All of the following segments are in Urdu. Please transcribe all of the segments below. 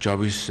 24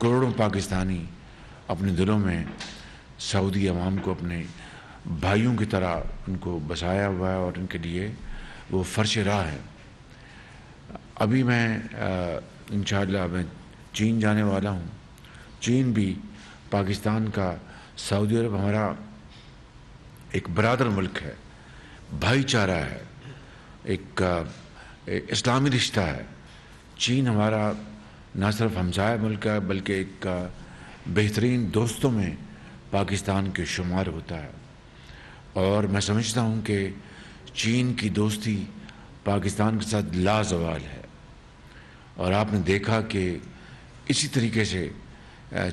کروڑوں پاکستانی اپنے دلوں میں سعودی عوام کو اپنے بھائیوں کی طرح ان کو بسایا ہوا ہے اور ان کے لیے وہ فرش راہ ہے۔ ابھی میں انشاءاللہ میں چین جانے والا ہوں۔ چین بھی پاکستان کا، سعودی عرب ہمارا ایک برادر ملک ہے، بھائی چارہ ہے، ایک اسلامی رشتہ ہے۔ چین ہمارا نہ صرف ہمسایہ ملک ہے بلکہ ایک بہترین دوستوں میں پاکستان کے شمار ہوتا ہے، اور میں سمجھتا ہوں کہ چین کی دوستی پاکستان کے ساتھ لازوال ہے۔ اور آپ نے دیکھا کہ اسی طریقے سے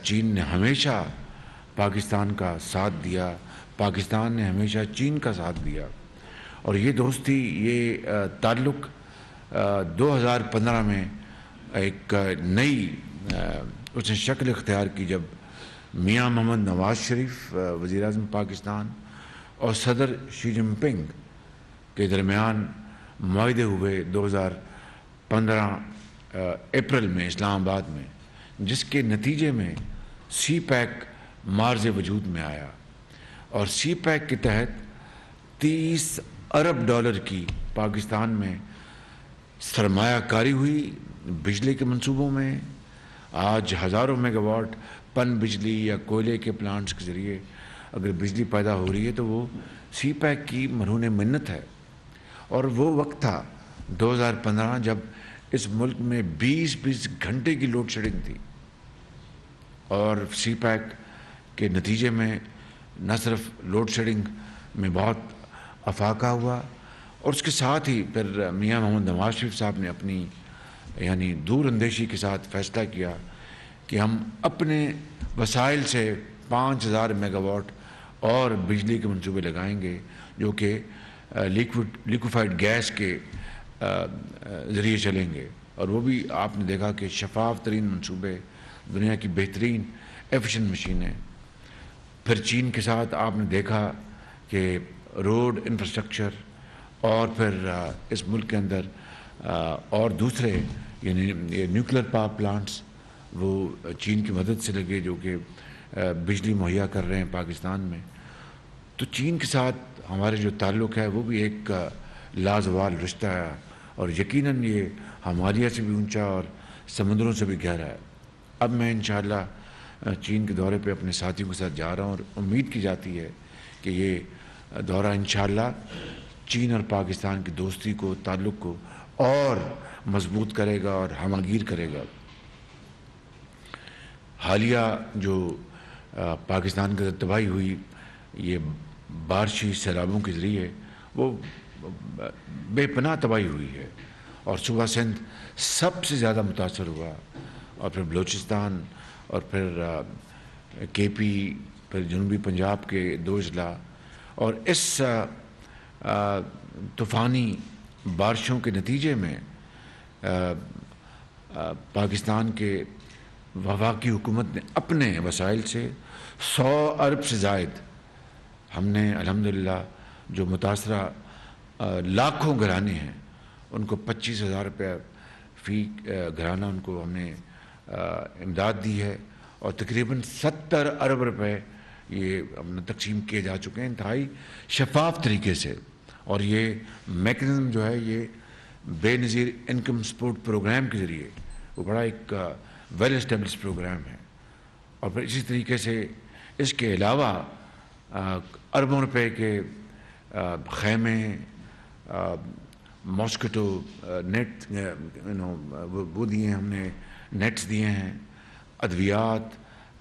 چین نے ہمیشہ پاکستان کا ساتھ دیا، پاکستان نے ہمیشہ چین کا ساتھ دیا، اور یہ دوستی، یہ تعلق 2015 میں ایک نئی اس نے شکل اختیار کی جب میاں محمد نواز شریف وزیر اعظم پاکستان اور صدر شی جن پنگ کے درمیان معاہدے ہوئے 2015 اپریل میں اسلام آباد میں، جس کے نتیجے میں سی پیک مارز وجود میں آیا، اور سی پیک کے تحت 30 ارب ڈالر کی پاکستان میں سرمایہ کاری ہوئی بجلی کے منصوبوں میں۔ آج ہزاروں میگا واٹ پن بجلی یا کوئلے کے پلانٹس کے ذریعے اگر بجلی پیدا ہو رہی ہے تو وہ سی پیک کی مرہون منت ہے۔ اور وہ وقت تھا 2015 جب اس ملک میں 20 گھنٹے کی لوڈ شیڈنگ تھی، اور سی پیک کے نتیجے میں نہ صرف لوڈ شیڈنگ میں بہت افاقہ ہوا، اور اس کے ساتھ ہی پھر میاں محمد نواز شریف صاحب نے اپنی یعنی دور اندیشی کے ساتھ فیصلہ کیا کہ ہم اپنے وسائل سے 5000 میگا واٹ اور بجلی کے منصوبے لگائیں گے، جو کہ لیکوفائڈ گیس کے ذریعے چلیں گے، اور وہ بھی آپ نے دیکھا کہ شفاف ترین منصوبے، دنیا کی بہترین ایفیشنٹ مشینیں۔ پھر چین کے ساتھ آپ نے دیکھا کہ روڈ انفراسٹرکچر، اور پھر اس ملک کے اندر اور دوسرے یعنی نیوکلیر پاور پلانٹس وہ چین کی مدد سے لگے، جو کہ بجلی مہیا کر رہے ہیں پاکستان میں۔ تو چین کے ساتھ ہمارے جو تعلق ہے وہ بھی ایک لازوال رشتہ ہے، اور یقیناً یہ ہمالیہ سے بھی اونچا اور سمندروں سے بھی گہرا ہے۔ اب میں انشاءاللہ چین کے دورے پہ اپنے ساتھیوں کے ساتھ جا رہا ہوں، اور امید کی جاتی ہے کہ یہ دورہ انشاءاللہ چین اور پاکستان کی دوستی کو، تعلق کو اور مضبوط کرے گا اور ہمہ گیر کرے گا۔ حالیہ جو پاکستان کے اندر تباہی ہوئی یہ بارشی سیلابوں کے ذریعے، وہ بے پناہ تباہی ہوئی ہے، اور صوبہ سندھ سب سے زیادہ متاثر ہوا، اور پھر بلوچستان، اور پھر کے پی، پھر جنوبی پنجاب کے 2 اضلاع، اور اس طوفانی بارشوں کے نتیجے میں پاکستان کے وفاقی حکومت نے اپنے وسائل سے 100 ارب سے زائد، ہم نے الحمدللہ جو متاثرہ لاکھوں گھرانے ہیں ان کو 25,000 روپے فی گھرانہ ان کو ہم نے امداد دی ہے، اور تقریباً 70 ارب روپے یہ ہم نے تقسیم کیے جا چکے ہیں انتہائی شفاف طریقے سے۔ اور یہ میکنزم جو ہے یہ بے نظیر انکم سپورٹ پروگرام کے ذریعے، وہ بڑا ایک ویل اسٹیبلش پروگرام ہے۔ اور پھر اسی طریقے سے اس کے علاوہ اربوں روپے کے خیمے، ماسکیٹو نیٹ وہ دیے ہیں ہم نے، نیٹس دیے ہیں، ادویات،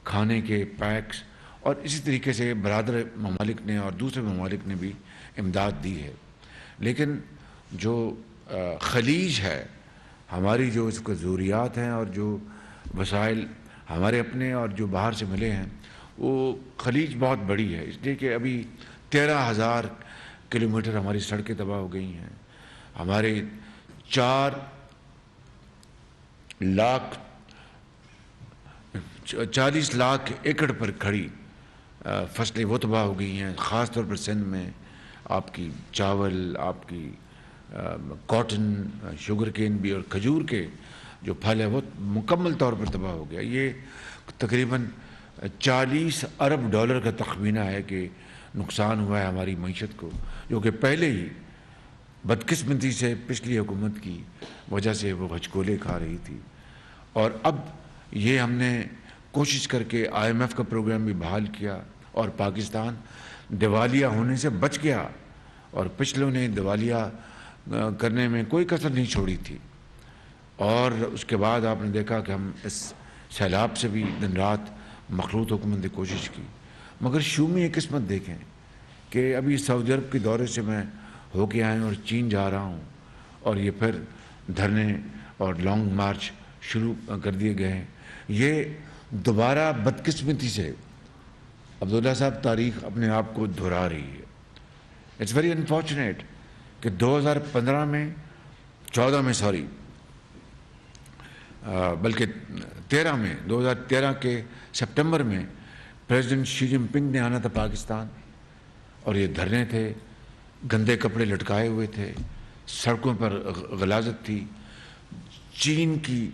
کھانے کے پیکس، اور اسی طریقے سے برادر ممالک نے اور دوسرے ممالک نے بھی امداد دی ہے۔ لیکن جو خلیج ہے، ہماری جو اس کو ضروریات ہیں اور جو وسائل ہمارے اپنے اور جو باہر سے ملے ہیں، وہ خلیج بہت بڑی ہے، اس لیے کہ ابھی 13,000 کلومیٹر ہماری سڑکیں تباہ ہو گئی ہیں، ہمارے 40 لاکھ ایکڑ پر کھڑی فصلیں وہ تباہ ہو گئی ہیں، خاص طور پر سندھ میں آپ کی چاول، آپ کی کاٹن، شوگر کین بھی، اور کھجور کے جو پھل ہے وہ مکمل طور پر تباہ ہو گیا. یہ تقریباً $40 ارب کا تخمینہ ہے کہ نقصان ہوا ہے ہماری معیشت کو, جو کہ پہلے ہی بدقسمتی سے پچھلی حکومت کی وجہ سے وہ ہچکولے کھا رہی تھی. اور اب یہ ہم نے کوشش کر کے IMF کا پروگرام بھی بحال کیا اور پاکستان دیوالیہ ہونے سے بچ گیا, اور پچھلوں نے دیوالیہ کرنے میں کوئی کسر نہیں چھوڑی تھی. اور اس کے بعد آپ نے دیکھا کہ ہم اس سیلاب سے بھی دن رات مخلوط حکومت نے کوشش کی, مگر شومی یہ قسمت دیکھیں کہ ابھی سعودی عرب کے دورے سے میں ہو کے آئے اور چین جا رہا ہوں, اور یہ پھر دھرنے اور لانگ مارچ شروع کر دیے گئے ہیں. یہ دوبارہ بدقسمتی سے عبداللہ صاحب تاریخ اپنے آپ کو دہرا رہی ہے. اٹس ویری انفارچونیٹ کہ 2014 میں بلکہ 2013 کے سپٹمبر میں پریزیڈنٹ شی جن پنگ نے آنا تھا پاکستان, اور یہ دھرنے تھے, گندے کپڑے لٹکائے ہوئے تھے, سڑکوں پر غلاظت تھی. چین کی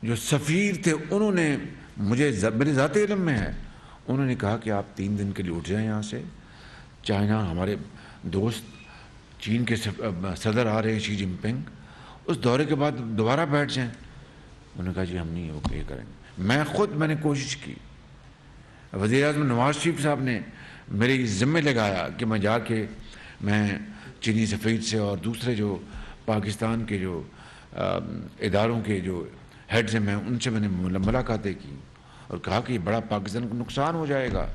جو سفیر تھے انہوں نے میرے ذاتی علم میں ہے, انہوں نے کہا کہ آپ 3 دن کے لیے اٹھ جائیں یہاں سے. چائنا ہمارے دوست چین کے صدر آ رہے ہیں شی جن پنگ, اس دورے کے بعد دوبارہ بیٹھ جائیں. انہوں نے کہا جی ہم نہیں یہ کریں گے. میں نے کوشش کی, وزیر اعظم نواز شریف صاحب نے میرے ذمہ لگایا کہ میں جا کے میں چینی سفیر سے اور دوسرے جو پاکستان کے جو اداروں کے جو ہیڈز ہیں ان سے میں نے ملاقاتیں کی اور کہا کہ یہ بڑا پاکستان کو نقصان ہو جائے گا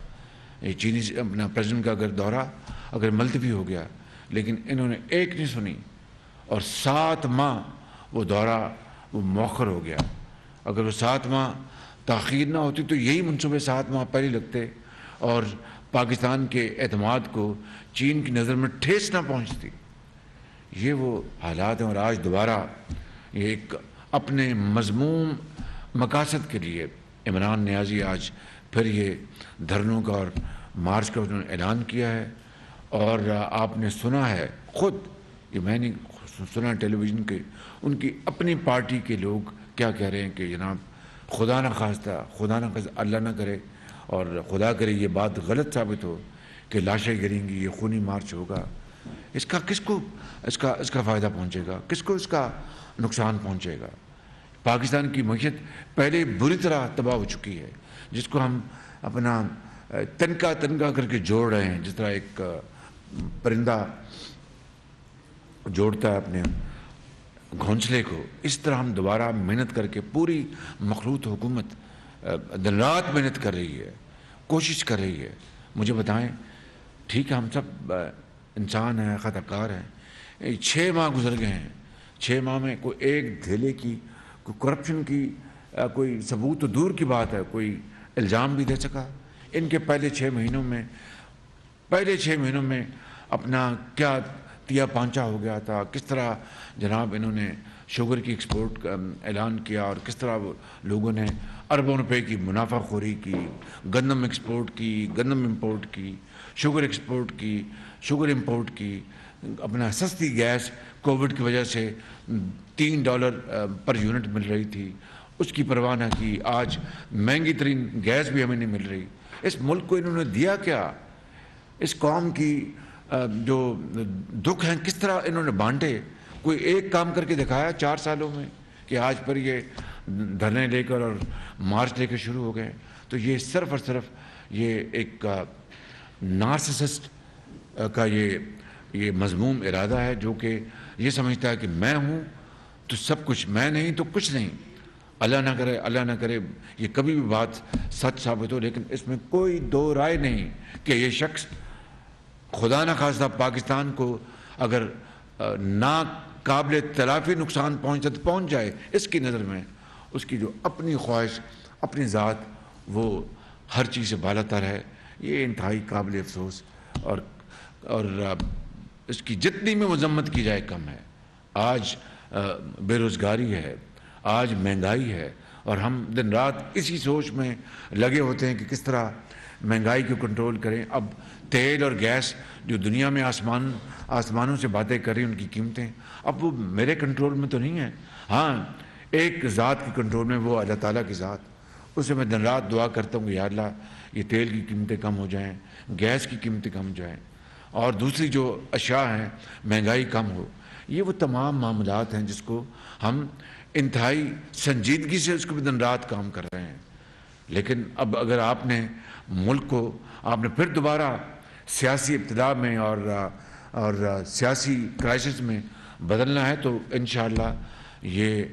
یہ چینی اپنا پریزیڈنٹ کا اگر دورہ اگر ملتوی ہو گیا. لیکن انہوں نے ایک نہیں سنی, اور 7 ماہ وہ دورہ وہ مؤخر ہو گیا. اگر وہ 7 ماہ تاخیر نہ ہوتی تو یہی منصوبے 7 ماہ پہلے لگتے اور پاکستان کے اعتماد کو چین کی نظر میں ٹھیس نہ پہنچتی. یہ وہ حالات ہیں, اور آج دوبارہ یہ ایک اپنے مذموم مقاصد کے لیے عمران نیازی آج پھر یہ دھرنوں کا اور مارچ کا انہوں نے اعلان کیا ہے. اور آپ نے سنا ہے خود, یہ میں نے سنا ٹیلی ویژن کے, ان کی اپنی پارٹی کے لوگ کیا کہہ رہے ہیں کہ جناب خدا نہ خواستہ اللہ نہ کرے اور خدا کرے یہ بات غلط ثابت ہو کہ لاشیں گریں گی, یہ خونی مارچ ہوگا. اس کا کس کو اس کا فائدہ پہنچے گا, کس کو اس کا نقصان پہنچے گا؟ پاکستان کی معیشت پہلے بری طرح تباہ ہو چکی ہے, جس کو ہم اپنا تنکا کر کے جوڑ رہے ہیں, جس طرح ایک پرندہ جوڑتا ہے اپنے گھونسلے کو, اس طرح ہم دوبارہ محنت کر کے پوری مخلوط حکومت دن رات محنت کر رہی ہے, کوشش کر رہی ہے. مجھے بتائیں, ٹھیک ہے ہم سب انسان ہیں, خطا کار ہیں, 6 ماہ گزر گئے ہیں, 6 ماہ میں کوئی ایک دھیلے کی کوئی کرپشن کی کوئی ثبوت تو دور کی بات ہے, کوئی الزام بھی دے سکا؟ ان کے پہلے 6 مہینوں میں اپنا کیا تیا پانچا ہو گیا تھا, کس طرح جناب انہوں نے شوگر کی ایکسپورٹ کا اعلان کیا اور کس طرح لوگوں نے اربوں روپے کی منافع خوری کی, گندم ایکسپورٹ کی, گندم امپورٹ کی, شوگر ایکسپورٹ کی, شوگر امپورٹ کی, اپنا سستی گیس کووڈ کی وجہ سے $3 پر یونٹ مل رہی تھی, اس کی پرواہ نہ کی. آج مہنگی ترین گیس بھی ہمیں نہیں مل رہی. اس ملک کو انہوں نے دیا کیا؟ اس قوم کی جو دکھ ہیں کس طرح انہوں نے بانٹے؟ کوئی ایک کام کر کے دکھایا 4 سالوں میں کہ آج پر یہ دھرنے لے کر اور مارچ لے کے شروع ہو گئے؟ تو یہ صرف اور صرف یہ ایک نارسسسٹ کا یہ مذموم ارادہ ہے, جو کہ یہ سمجھتا ہے کہ میں ہوں تو سب کچھ, میں نہیں تو کچھ نہیں. اللہ نہ کرے یہ کبھی بھی بات سچ ثابت ہو, لیکن اس میں کوئی 2 رائے نہیں کہ یہ شخص خدا نہ خواستہ پاکستان کو اگر ناقابل تلافی نقصان پہنچتا تو پہنچ جائے. اس کی نظر میں اس کی جو اپنی خواہش, اپنی ذات, وہ ہر چیز سے بالا تر ہے. یہ انتہائی قابل افسوس اور اس کی جتنی میں مذمت کی جائے کم ہے. آج بے روزگاری ہے, آج مہنگائی ہے, اور ہم دن رات اسی سوچ میں لگے ہوتے ہیں کہ کس طرح مہنگائی کو کنٹرول کریں. اب تیل اور گیس جو دنیا میں آسمانوں سے باتیں کر رہی ہیں ان کی قیمتیں, اب وہ میرے کنٹرول میں تو نہیں ہیں. ہاں ایک ذات کی کنٹرول میں، وہ اللہ تعالیٰ کی ذات، اسے میں دن رات دعا کرتا ہوں کہ یا اللہ یہ تیل کی قیمتیں کم ہو جائیں، گیس کی قیمتیں کم ہو جائیں، اور دوسری جو اشیاء ہیں مہنگائی کم ہو. یہ وہ تمام معاملات ہیں جس کو ہم انتہائی سنجیدگی سے اس کو بھی دن رات کام کر رہے ہیں. لیکن اب اگر آپ نے ملک کو آپ نے پھر دوبارہ سیاسی ابتدا میں اور سیاسی کرائسس میں بدلنا ہے تو انشاءاللہ یہ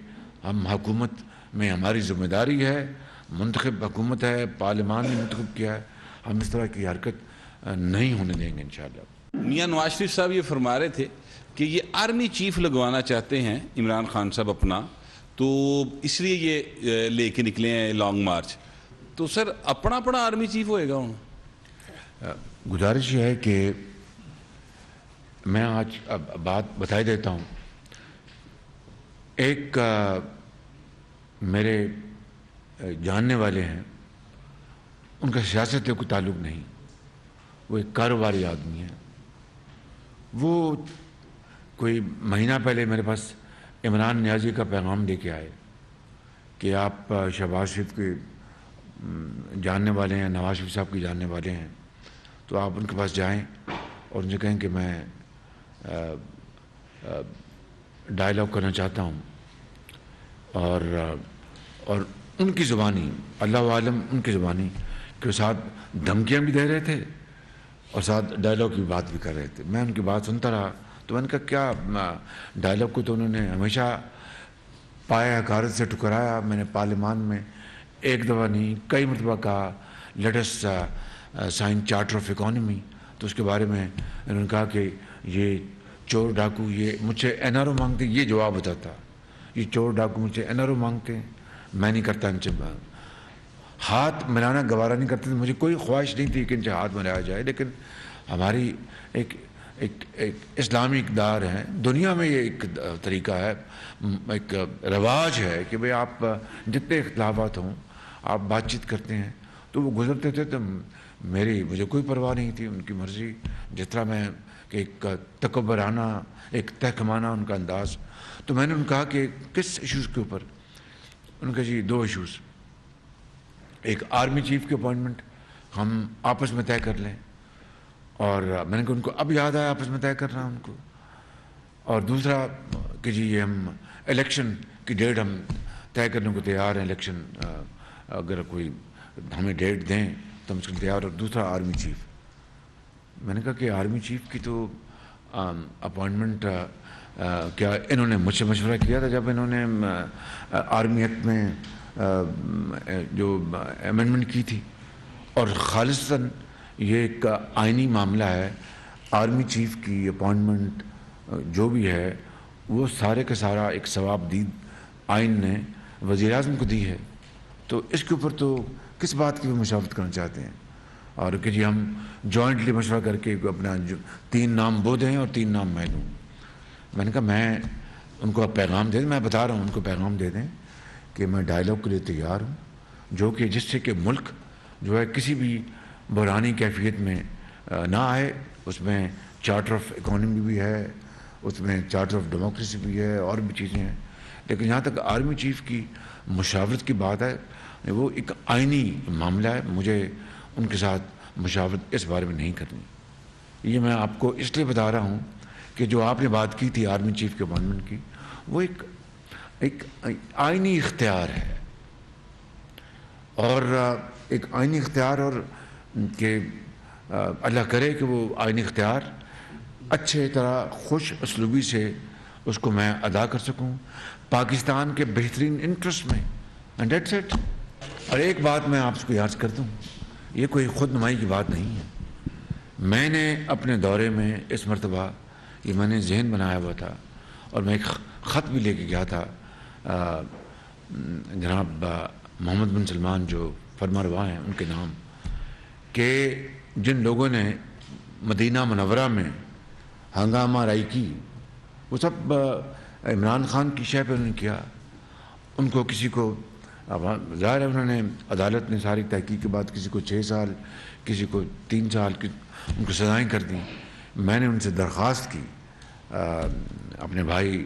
ہم حکومت میں ہماری ذمہ داری ہے، منتخب حکومت ہے، پارلیمان نے منتخب کیا ہے، ہم اس طرح کی حرکت نہیں ہونے دیں گے انشاءاللہ. میاں نواز شریف صاحب یہ فرما رہے تھے کہ یہ آرمی چیف لگوانا چاہتے ہیں عمران خان صاحب اپنا، تو اس لیے یہ لے کے نکلے ہیں لانگ مارچ. تو سر اپنا آرمی چیف ہوئے گا ہوں؟ گزارش یہ ہے کہ میں آج بات بتائی دیتا ہوں. ایک میرے جاننے والے ہیں، ان کا سیاست سے کوئی تعلق نہیں، وہ ایک کاروباری آدمی ہے. وہ کوئی مہینہ پہلے میرے پاس عمران نیازی کا پیغام دے کے آئے کہ آپ شہباز شریف کے جاننے والے ہیں، نواز شریف صاحب کے جاننے والے ہیں، تو آپ ان کے پاس جائیں اور ان سے کہیں کہ میں ڈائلاگ کرنا چاہتا ہوں. اور ان کی زبانی، اللہ عالم ان کی زبانی، کہ ساتھ دھمکیاں بھی دے رہے تھے اور ساتھ ڈائلاگ کی بات بھی کر رہے تھے. میں ان کی بات سنتا رہا تو میں نے کہا کیا ڈائلاگ کو تو انہوں نے ہمیشہ پایا حقارت سے ٹکرایا. میں نے پارلیمان میں ایک دفعہ نہیں کئی مرتبہ کہا let us sign charter of economy, تو اس کے بارے میں انہوں نے کہا کہ یہ چور ڈاکو یہ مجھ سے این آر او مانگتے. یہ جواب ہوتا تھا، یہ چور ڈاکو مجھ سے این آر او مانگتے ہیں، میں نہیں کرتا ان سے ہاتھ ملانا، گوارا نہیں کرتے تھے. مجھے کوئی خواہش نہیں تھی کہ ان سے ہاتھ ملایا جائے، لیکن ہماری ایک اسلامی اقدار ہے، دنیا میں یہ ایک طریقہ ہے، ایک رواج ہے کہ بھئی آپ جتنے اختلافات ہوں آپ بات چیت کرتے ہیں. تو وہ گزرتے تھے تو مجھے کوئی پرواہ نہیں تھی، ان کی مرضی. جس طرح میں کہ ایک تکبرانہ، ایک تحکمانہ ان کا انداز. تو میں نے ان کہا کہ کس ایشوز کے اوپر؟ ان کا جی 2 ایشوز، ایک آرمی چیف کی اپوائنٹمنٹ ہم آپس میں طے کر لیں، اور میں نے کہا ان کو اب یاد آیا آپس میں طے کرنا ان کو، اور دوسرا کہ جی یہ ہم الیکشن کی ڈیٹ ہم طے کرنے کو تیار ہیں، الیکشن اگر کوئی ہمیں ڈیٹ دیں تو ہم اس کو تیار. اور دوسرا آرمی چیف. میں نے کہا کہ آرمی چیف کی تو اپوائنٹمنٹ کیا انہوں نے مجھ سے مشورہ کیا تھا جب انہوں نے آرمی ایکٹ میں جو امینڈمنٹ کی تھی، اور خالصتاً یہ ایک آئینی معاملہ ہے. آرمی چیف کی اپوائنٹمنٹ جو بھی ہے وہ سارے کا سارا ایک ثواب دید آئین نے وزیر اعظم کو دی ہے. تو اس کے اوپر تو کس بات کی بھی مشاورت کرنا چاہتے ہیں؟ اور کہ جی ہم جوائنٹلی مشورہ کر کے اپنا 3 نام وہ دیں اور 3 نام میں دوں. میں نے کہا میں ان کو اب پیغام دے دیں، میں بتا رہا ہوں ان کو پیغام دے دیں کہ میں ڈائلاگ کے لیے تیار ہوں، جو کہ جس سے کہ ملک جو ہے کسی بھی بحرانی کیفیت میں نہ آئے. اس میں چارٹر آف اکانومی بھی ہے، اس میں چارٹر آف ڈیموکریسی بھی ہے، اور بھی چیزیں ہیں. لیکن جہاں تک آرمی چیف کی مشاورت کی بات ہے، وہ ایک آئینی معاملہ ہے. مجھے ان کے ساتھ مشاورت اس بارے میں نہیں کرنی. یہ میں آپ کو اس لیے بتا رہا ہوں کہ جو آپ نے بات کی تھی آرمی چیف کے اپوائنٹمنٹ کی، وہ ایک آئینی اختیار ہے، اور ایک آئینی اختیار، اور کہ اللہ کرے کہ وہ آئینی اختیار اچھے طرح خوش اسلوبی سے اس کو میں ادا کر سکوں پاکستان کے بہترین انٹرسٹ میں. And that's it. اور ایک بات میں آپ کو یاد کر دوں، یہ کوئی خود نمائی کی بات نہیں ہے. میں نے اپنے دورے میں اس مرتبہ یہ میں نے ذہن بنایا ہوا تھا، اور میں ایک خط بھی لے کے گیا تھا جناب محمد بن سلمان جو فرمانروا ہیں ان کے نام، کہ جن لوگوں نے مدینہ منورہ میں ہنگامہ رائی کی وہ سب عمران خان کی شے پہ انہوں نے کیا. ان کو کسی کو ظاہر ہے انہوں نے عدالت نے ساری تحقیق کے بعد کسی کو 6 سال، کسی کو 3 سال کی ان کو سزائیں کر دیں. میں نے ان سے درخواست کی اپنے بھائی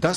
10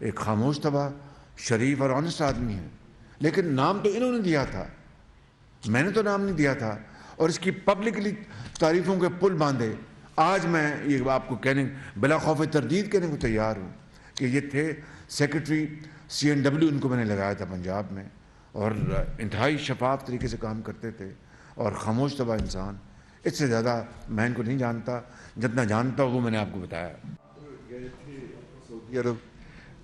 ایک خاموش طبع شریف اور آنےسٹ آدمی ہے، لیکن نام تو انہوں نے دیا تھا، میں نے تو نام نہیں دیا تھا، اور اس کی پبلکلی تعریفوں کے پل باندھے۔ آج میں یہ آپ کو کہنے بلا خوف تردید کہنے کو تیار ہوں کہ یہ تھے سیکرٹری CNW، ان کو میں نے لگایا تھا پنجاب میں، اور انتہائی شفاف طریقے سے کام کرتے تھے اور خاموش طبع انسان۔ اس سے زیادہ میں ان کو نہیں جانتا، جتنا جانتا ہوں وہ میں نے آپ کو بتایا۔ گئے تھے سعودی عرب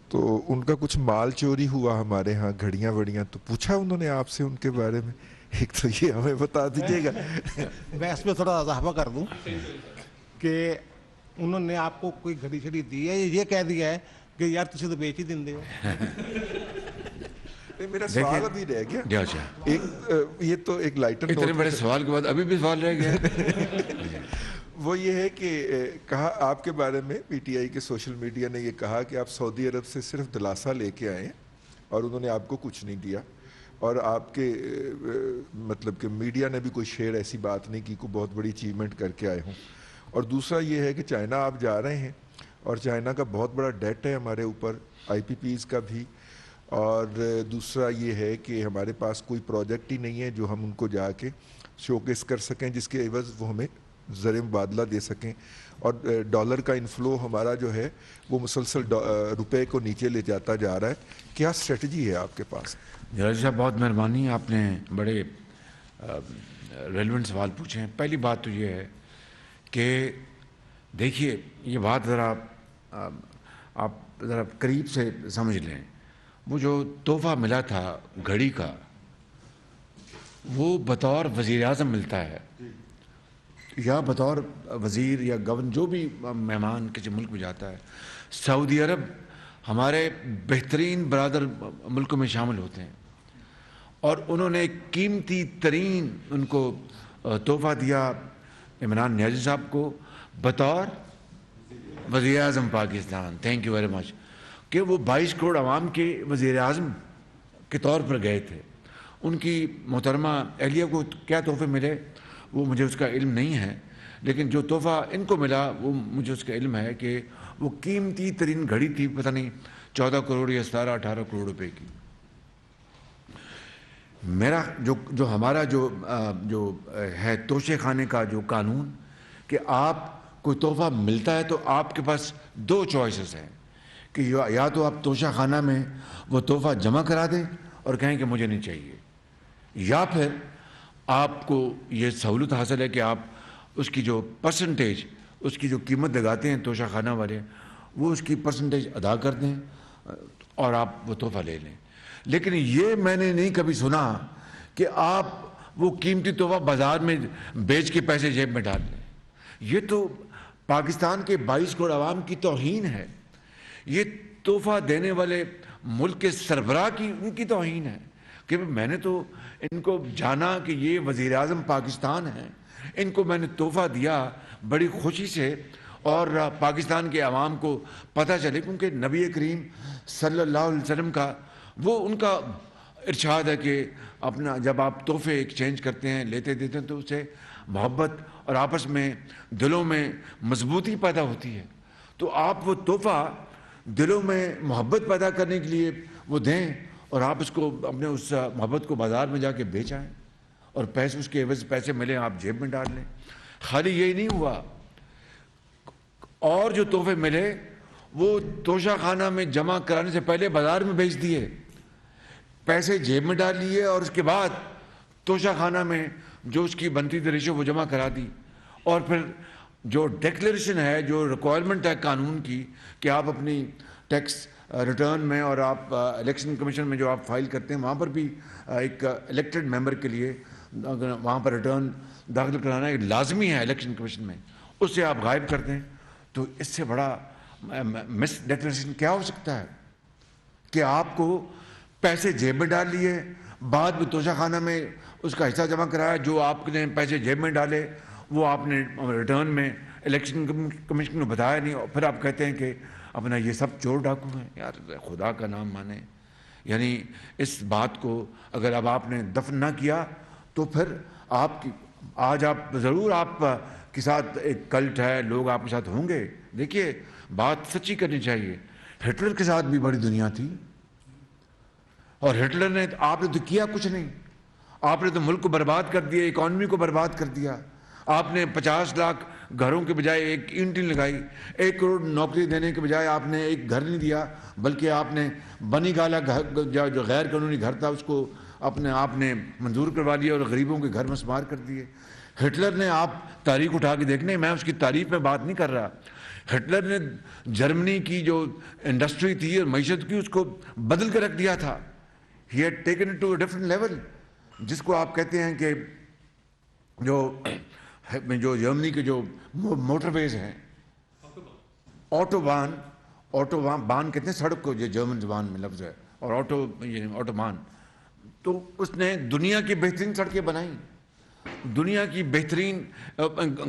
تو ان کا کچھ مال چوری ہوا ہمارے ہاں، گھڑیاں وڑیاں، تو پوچھا انہوں نے آپ سے ان کے بارے میں؟ ایک تو یہ ہمیں بتا دیجیے گا۔ میں اس میں تھوڑا اضافہ کر دوں کہ انہوں نے آپ کو کوئی گھڑی شڑی دی ہے، یہ کہہ دیا ہے کہ یار تسی تو بیچ ہی دیں ہو۔ میرا سوال ابھی رہ گیا، ایک یہ تو ایک لائٹر اتنے بڑے سوال کے بعد ابھی بھی سوال رہ گیا۔ وہ یہ ہے کہ کہا آپ کے بارے میں PTI کے سوشل میڈیا نے یہ کہا کہ آپ سعودی عرب سے صرف دلاسا لے کے آئے ہیں اور انہوں نے آپ کو کچھ نہیں دیا، اور آپ کے مطلب کہ میڈیا نے بھی کوئی شیئر ایسی بات نہیں کی، کوئی بہت بڑی اچیومنٹ کر کے آئے ہوں۔ اور دوسرا یہ ہے کہ چائنا آپ جا رہے ہیں اور چائنا کا بہت بڑا ڈیٹ ہے ہمارے اوپر، IPPs کا بھی، اور دوسرا یہ ہے کہ ہمارے پاس کوئی پروجیکٹ ہی نہیں ہے جو ہم ان کو جا کے شوکیس کر سکیں جس کے عوض وہ ہمیں زر مبادلہ دے سکیں، اور ڈالر کا انفلو ہمارا جو ہے وہ مسلسل روپے کو نیچے لے جاتا جا رہا ہے۔ کیا اسٹریٹجی ہے آپ کے پاس؟ جلال صاحب بہت مہربانی، آپ نے بڑے ریلیونٹ سوال پوچھے ہیں۔ پہلی بات تو یہ ہے کہ دیکھیے یہ بات ذرا آپ ذرا قریب سے سمجھ لیں، وہ جو تحفہ ملا تھا گھڑی کا، وہ بطور وزیر اعظم ملتا ہے یا بطور وزیر یا گورنر، جو بھی مہمان کسی ملک میں جاتا ہے۔ سعودی عرب ہمارے بہترین برادر ملکوں میں شامل ہوتے ہیں، اور انہوں نے قیمتی ترین ان کو تحفہ دیا عمران نیازی صاحب کو بطور وزیر اعظم Pakistan. Thank you very much, کہ وہ 22 کروڑ عوام کے وزیر اعظم کے طور پر گئے تھے۔ ان کی محترمہ اہلیہ کو کیا تحفے ملے وہ مجھے اس کا علم نہیں ہے، لیکن جو تحفہ ان کو ملا وہ مجھے اس کا علم ہے کہ وہ قیمتی ترین گھڑی تھی، پتہ نہیں 14 کروڑ یا 17-18 کروڑ روپے کی۔ میرا جو ہمارا جو ہے توشے خانے کا جو قانون، کہ آپ کوئی تحفہ ملتا ہے تو آپ کے پاس 2 چوائسز ہیں، کہ یا تو آپ توشہ خانہ میں وہ تحفہ جمع کرا دیں اور کہیں کہ مجھے نہیں چاہیے، یا پھر آپ کو یہ سہولت حاصل ہے کہ آپ اس کی جو پرسنٹیج، اس کی جو قیمت لگاتے ہیں توشہ خانہ والے، وہ اس کی پرسنٹیج ادا کر دیں اور آپ وہ تحفہ لے لیں۔ لیکن یہ میں نے نہیں کبھی سنا کہ آپ وہ قیمتی تحفہ بازار میں بیچ کے پیسے جیب میں ڈال لیں۔ یہ تو پاکستان کے 22 کروڑ عوام کی توہین ہے، یہ تحفہ دینے والے ملک کے سربراہ کی ان کی توہین ہے، کہ میں نے تو ان کو جانا کہ یہ وزیر اعظم پاکستان ہیں، ان کو میں نے تحفہ دیا بڑی خوشی سے، اور پاکستان کے عوام کو پتہ چلے، کیونکہ نبی کریم صلی اللہ علیہ وسلم کا وہ ان کا ارشاد ہے کہ اپنا جب آپ تحفے ایکسچینج کرتے ہیں، لیتے دیتے ہیں، تو اسے محبت اور آپس میں دلوں میں مضبوطی پیدا ہوتی ہے۔ تو آپ وہ تحفہ دلوں میں محبت پیدا کرنے کے لیے وہ دیں، اور آپ اس کو اپنے اس محبت کو بازار میں جا کے بیچ آئیں، اور پیسے اس کے عوض پیسے ملیں آپ جیب میں ڈال لیں۔ خالی یہی نہیں ہوا، اور جو تحفے ملے وہ توشہ خانہ میں جمع کرانے سے پہلے بازار میں بیچ دیے، پیسے جیب میں ڈال لیے، اور اس کے بعد توشہ خانہ میں جو اس کی بنتی تھی ریشو وہ جمع کرا دی، اور پھر جو ڈیکلیریشن ہے، جو ریکوائرمنٹ ہے قانون کی کہ آپ اپنی ٹیکس ریٹرن میں اور آپ الیکشن کمیشن میں جو آپ فائل کرتے ہیں وہاں پر بھی ایک الیکٹڈ ممبر کے لیے وہاں پر ریٹرن داخل کرانا ایک لازمی ہے الیکشن کمیشن میں، اس سے آپ غائب کرتے ہیں۔ تو اس سے بڑا مس ڈیکلیریشن کیا ہو سکتا ہے کہ آپ کو پیسے جیب میں ڈال لیے، بعد میں توشہ خانہ میں اس کا حصہ جمع کرایا، جو آپ نے پیسے جیب میں ڈالے وہ آپ نے ریٹرن میں الیکشن کمیشن کو بتایا نہیں، اور پھر آپ کہتے ہیں کہ اپنا یہ سب چور ڈاکو ہیں۔ یار خدا کا نام مانے، یعنی اس بات کو اگر اب آپ نے دفن نہ کیا تو پھر آپ کی آج آپ ضرور آپ کے ساتھ ایک کلٹ ہے، لوگ آپ کے ساتھ ہوں گے۔ دیکھیے بات سچی کرنی چاہیے، ہٹلر کے ساتھ بھی بڑی دنیا تھی، اور ہٹلر نے آپ نے تو کیا کچھ نہیں، آپ نے تو ملک کو برباد کر دیا، اکانومی کو برباد کر دیا. آپ نے 50 لاکھ گھروں کے بجائے ایک اینٹ نہیں لگائی، 1 کروڑ نوکری دینے کے بجائے آپ نے ایک گھر نہیں دیا، بلکہ آپ نے بنی گالا جو غیر قانونی گھر تھا اس کو آپ نے منظور کروا لیا اور غریبوں کے گھر مسمار کر دیے. ہٹلر نے، آپ تاریخ اٹھا کے دیکھنے، میں اس کی تعریف میں بات نہیں کر رہا، ہٹلر نے جرمنی کی جو انڈسٹری تھی اور معیشت کی اس کو بدل کے رکھ دیا تھا. He had taken it to a different level. جس کو آپ کہتے ہیں کہ جو جرمنی کے جو موٹر ویز ہیں، آٹوبان کہتے ہیں سڑک کو، جو جرمن زبان میں لفظ ہے، اور آٹوبان، تو اس نے دنیا کی بہترین سڑکیں بنائیں، دنیا کی بہترین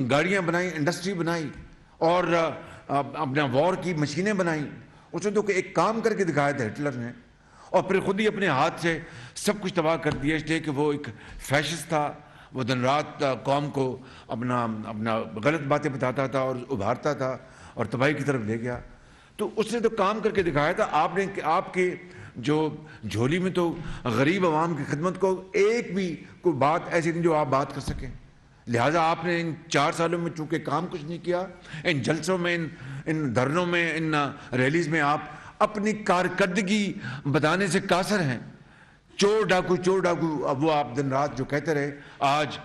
گاڑیاں بنائیں، انڈسٹری بنائی، اور اپنا وار کی مشینیں بنائیں. اس نے تو ایک کام کر کے دکھایا تھا ہٹلر نے، اور پھر خود ہی اپنے ہاتھ سے سب کچھ تباہ کر دیا، اس لیے کہ وہ ایک فیشسٹ تھا. وہ دن رات قوم کو اپنا غلط باتیں بتاتا تھا اور ابھارتا تھا اور تباہی کی طرف لے گیا. تو اس نے تو کام کر کے دکھایا تھا. آپ کے جو جھولی میں تو غریب عوام کی خدمت کو ایک بھی کوئی بات ایسی نہیں جو آپ بات کر سکیں. لہٰذا آپ نے ان 4 سالوں میں چونکہ کام کچھ نہیں کیا، ان جلسوں میں، ان دھرنوں میں، ان ریلیز میں آپ اپنی کارکردگی بتانے سے قاصر ہیں. چور ڈاکو، اب وہ آپ دن رات جو کہتے رہے، آج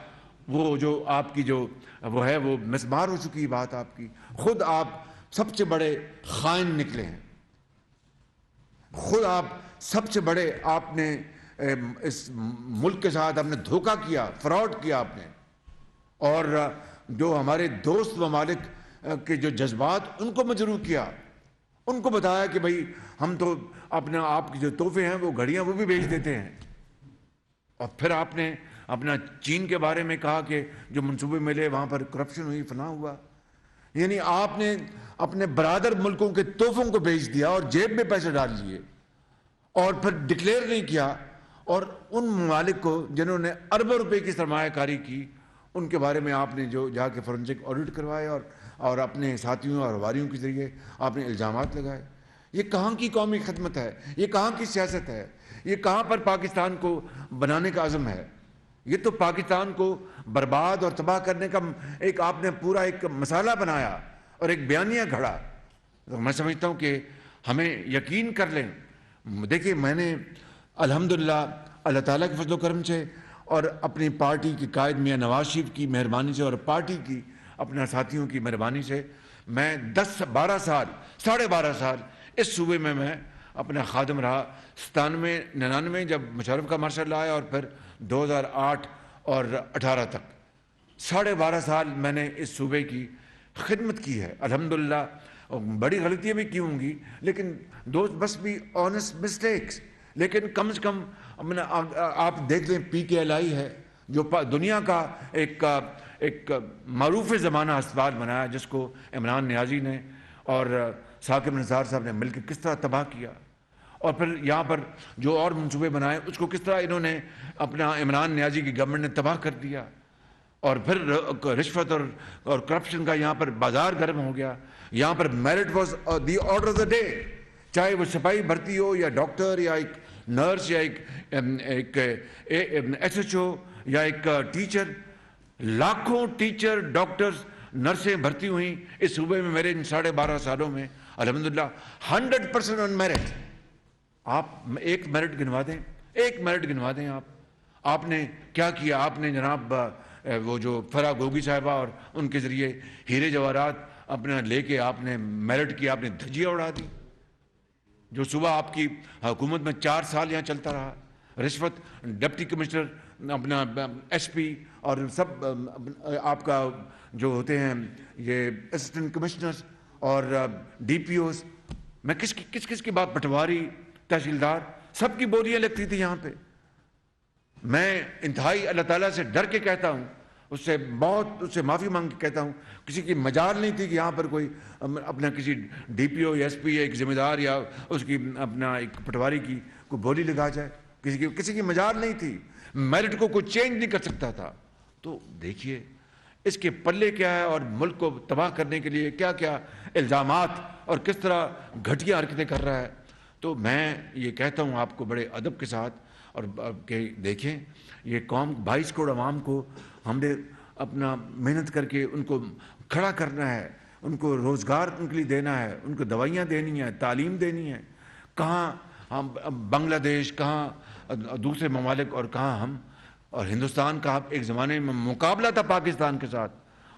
وہ جو آپ کی جو وہ ہے وہ مسمار ہو چکی بات آپ کی. خود آپ سب سے بڑے خائن نکلے ہیں، خود آپ سب سے بڑے، آپ نے اس ملک کے ساتھ آپ نے دھوکہ کیا، فراڈ کیا آپ نے، اور جو ہمارے دوست ممالک کے جو جذبات ان کو مجروح کیا. ان کو بتایا کہ بھائی ہم تو اپنا آپ کی جو تحفے ہیں وہ گھڑیاں وہ بھی بیچ دیتے ہیں. اور پھر آپ نے اپنا چین کے بارے میں کہا کہ جو منصوبے ملے وہاں پر کرپشن ہوئی، فلاں ہوا. یعنی آپ نے اپنے برادر ملکوں کے تحفوں کو بیچ دیا اور جیب میں پیسے ڈال لیے، اور پھر ڈکلیئر نہیں کیا. اور ان ممالک کو جنہوں نے اربوں روپے کی سرمایہ کاری کی، ان کے بارے میں آپ نے جو جا کے فورنسک آڈٹ کروائے اور اپنے ساتھیوں اور واریوں کے ذریعے آپ نے الزامات لگائے. یہ کہاں کی قومی خدمت ہے؟ یہ کہاں کی سیاست ہے؟ یہ کہاں پر پاکستان کو بنانے کا عزم ہے؟ یہ تو پاکستان کو برباد اور تباہ کرنے کا ایک آپ نے پورا ایک مسالہ بنایا اور ایک بیانیہ گھڑا. تو میں سمجھتا ہوں کہ ہمیں یقین کر لیں. دیکھیے، میں نے الحمدللہ اللہ تعالیٰ کے فضل و کرم سے اور اپنی پارٹی کی قائد میاں نواز شریف کی مہربانی سے اور پارٹی کی اپنا ساتھیوں کی مہربانی سے میں 10-12 سال 12.5 سال اس صوبے میں اپنا خادم رہا. 97-99 جب مشرف کا مارشل لا آیا، اور پھر 2008 اور 18 تک 12.5 سال میں نے اس صوبے کی خدمت کی ہے. الحمدللہ بڑی غلطیاں بھی کی ہوں گی، لیکن دوست بس بھی آنیسٹ مسٹیکس. لیکن کم سے کم آپ دیکھ لیں، PKLI ہے جو دنیا کا ایک معروف زمانہ اسپتال بنایا، جس کو عمران نیازی نے اور ثاقب نثار صاحب نے مل کے کس طرح تباہ کیا. اور پھر یہاں پر جو اور منصوبے بنائے اس کو کس طرح انہوں نے اپنا عمران نیازی کی گورنمنٹ نے تباہ کر دیا. اور پھر رشوت اور کرپشن کا یہاں پر بازار گرم ہو گیا. یہاں پر merit was the order of the day, چاہے وہ سپاہی بھرتی ہو یا ڈاکٹر یا ایک نرس یا ایک SHO یا ایک ٹیچر. لاکھوں ٹیچر، ڈاکٹرز، نرسیں بھرتی ہوئیں اس صوبے میں میرے ان 12.5 سالوں میں الحمدللہ 100% آن میرٹ. آپ ایک میرٹ گنوا دیں، ایک میرٹ گنوا دیں. آپ نے کیا کیا؟ آپ نے جناب وہ جو فرا گوگی صاحبہ اور ان کے ذریعے ہیرے جواہرات اپنا لے کے آپ نے میرٹ کی، آپ نے دھجیاں اڑا دی. جو صبح آپ کی حکومت میں 4 سال یہاں چلتا رہا، رشوت، ڈپٹی کمشنر، اپنا SP اور سب آپ کا جو ہوتے ہیں یہ اسسٹنٹ کمشنرز اور DPOs، میں کس کی بات، پٹواری، تحصیلدار، سب کی بولیاں لگتی تھی یہاں پہ. میں انتہائی اللہ تعالیٰ سے ڈر کے کہتا ہوں، اس سے معافی مانگ کے کہتا ہوں، کسی کی مجال نہیں تھی کہ یہاں پر کوئی اپنا کسی DPO یا SP یا ایک ذمہ دار یا اس کی اپنا ایک پٹواری کی کوئی بولی لگا جائے. کسی کی مجال نہیں تھی. میرٹ کو کوئی چینج نہیں کر سکتا تھا. تو دیکھیے اس کے پلے کیا ہے اور ملک کو تباہ کرنے کے لیے کیا کیا الزامات اور کس طرح گھٹیا حرکتیں کر رہا ہے. تو میں یہ کہتا ہوں آپ کو بڑے ادب کے ساتھ اور کہ دیکھیں یہ قوم 22 کروڑ عوام کو ہم نے اپنا محنت کر کے ان کو کھڑا کرنا ہے, ان کو روزگار ان کے لیے دینا ہے, ان کو دوائیاں دینی ہیں, تعلیم دینی ہے. کہاں ہم بنگلہ دیش, کہاں دوسرے ممالک اور کہاں ہم, اور ہندوستان کا ایک زمانے میں مقابلہ تھا پاکستان کے ساتھ.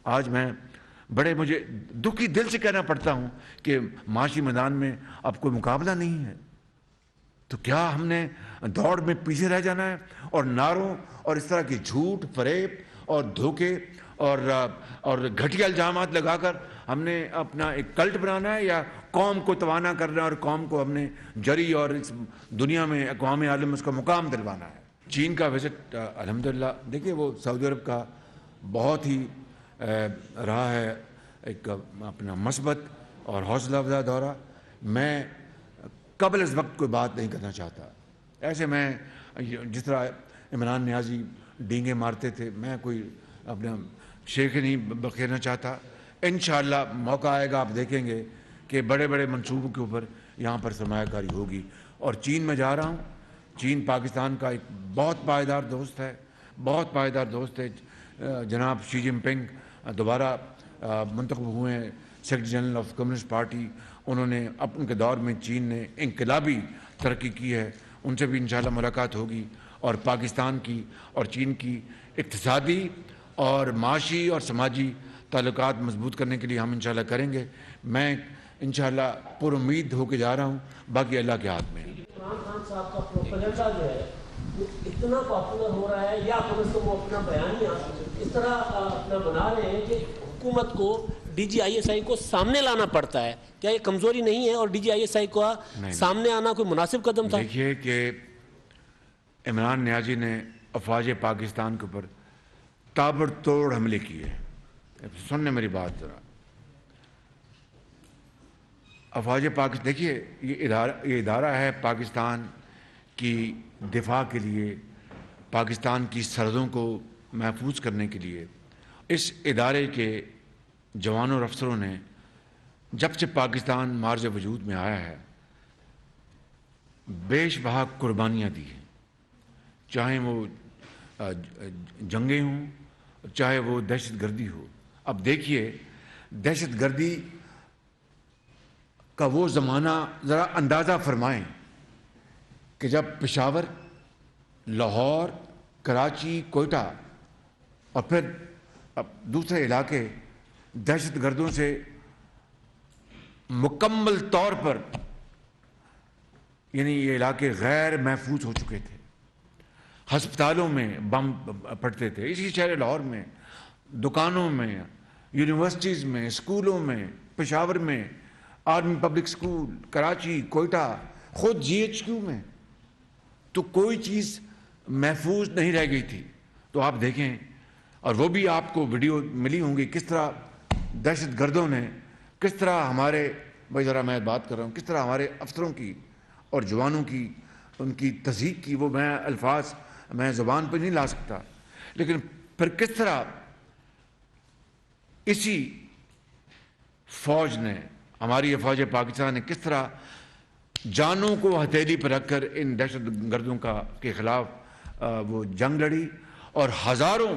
آج میں بڑے مجھے دکھی دل سے کہنا پڑتا ہوں کہ معاشی میدان میں اب کوئی مقابلہ نہیں ہے. تو کیا ہم نے دوڑ میں پیچھے رہ جانا ہے اور نعروں اور اس طرح کی جھوٹ فریب اور دھوکے اور گھٹیا الزامات لگا کر ہم نے اپنا ایک کلٹ بنانا ہے, یا قوم کو توانا کرنا ہے اور قوم کو ہم نے جری اور اس دنیا میں اقوام عالم اس کا مقام دلوانا ہے. چین کا وزٹ الحمدللہ دیکھیے وہ سعودی عرب کا بہت ہی رہا ہے ایک اپنا مثبت اور حوصلہ افزا دورہ. میں قبل از وقت کوئی بات نہیں کرنا چاہتا. ایسے میں جس طرح عمران نیازی ڈینگے مارتے تھے, میں کوئی اپنا شیخ نہیں بکھیرنا چاہتا. انشاءاللہ موقع آئے گا, آپ دیکھیں گے کہ بڑے بڑے منصوبوں کے اوپر یہاں پر سرمایہ کاری ہوگی. اور چین میں جا رہا ہوں, چین پاکستان کا ایک بہت پائیدار دوست ہے, بہت پائیدار دوست ہے. جناب شی جن پنگ دوبارہ منتخب ہوئے ہیں secretary general of communist party. انہوں نے ان کے دور میں چین نے انقلابی ترقی کی ہے. ان سے بھی انشاءاللہ ملاقات ہوگی اور پاکستان کی اور چین کی اقتصادی اور معاشی اور سماجی تعلقات مضبوط کرنے کے لیے ہم انشاءاللہ کریں گے. میں انشاءاللہ پر امید ہو کے جا رہا ہوں, باقی اللہ کے ہاتھ میں. عمران خان صاحب کا پروپیگنڈا جو ہے وہ اتنا پاپولر ہو رہا ہے, یا کم از کم وہ اپنا بیانیہ اس طرح اپنا بنا رہے ہیں کہ حکومت کو D G I S I کو سامنے لانا پڑتا ہے. کیا یہ کمزوری نہیں ہے اور D G I S I کو سامنے آنا کوئی مناسب قدم تھا؟ دیکھیے کہ عمران نیازی نے افواج پاکستان کے اوپر تابڑ توڑ حملے کیے. سننے میری بات ذرا. افواج پاکستان دیکھیے یہ ادارہ ہے پاکستان کی دفاع کے لیے, پاکستان کی سرحدوں کو محفوظ کرنے کے لیے. اس ادارے کے جوانوں اور افسروں نے جب سے پاکستان مارج وجود میں آیا ہے بیش بہا قربانیاں دی ہیں, چاہے وہ جنگیں ہوں, چاہے وہ دہشت گردی ہو. اب دیکھیے دہشت گردی کا وہ زمانہ ذرا اندازہ فرمائیں کہ جب پشاور, لاہور, کراچی, کوئٹہ اور پھر دوسرے علاقے دہشت گردوں سے مکمل طور پر یعنی یہ علاقے غیر محفوظ ہو چکے تھے. ہسپتالوں میں بم پڑتے تھے, اسی شہر لاہور میں, دکانوں میں, یونیورسٹیز میں, اسکولوں میں, پشاور میں, army public school, Karachi, Quetta, خود جی ایچ کیو میں. تو کوئی چیز محفوظ نہیں رہ گئی تھی. تو آپ دیکھیں, اور وہ بھی آپ کو ویڈیو ملی ہوں گی کس طرح دہشت گردوں نے, کس طرح ہمارے, بھائی ذرا میں بات کر رہا ہوں, کس طرح ہمارے افسروں کی اور جوانوں کی ان کی تضحیک کی. وہ میں الفاظ میں زبان پہ نہیں لا سکتا, لیکن پھر کس طرح اسی فوج نے, ہماری افواج پاکستان نے کس طرح جانوں کو ہتھیلی پر رکھ کر ان دہشت گردوں کے خلاف وہ جنگ لڑی. اور ہزاروں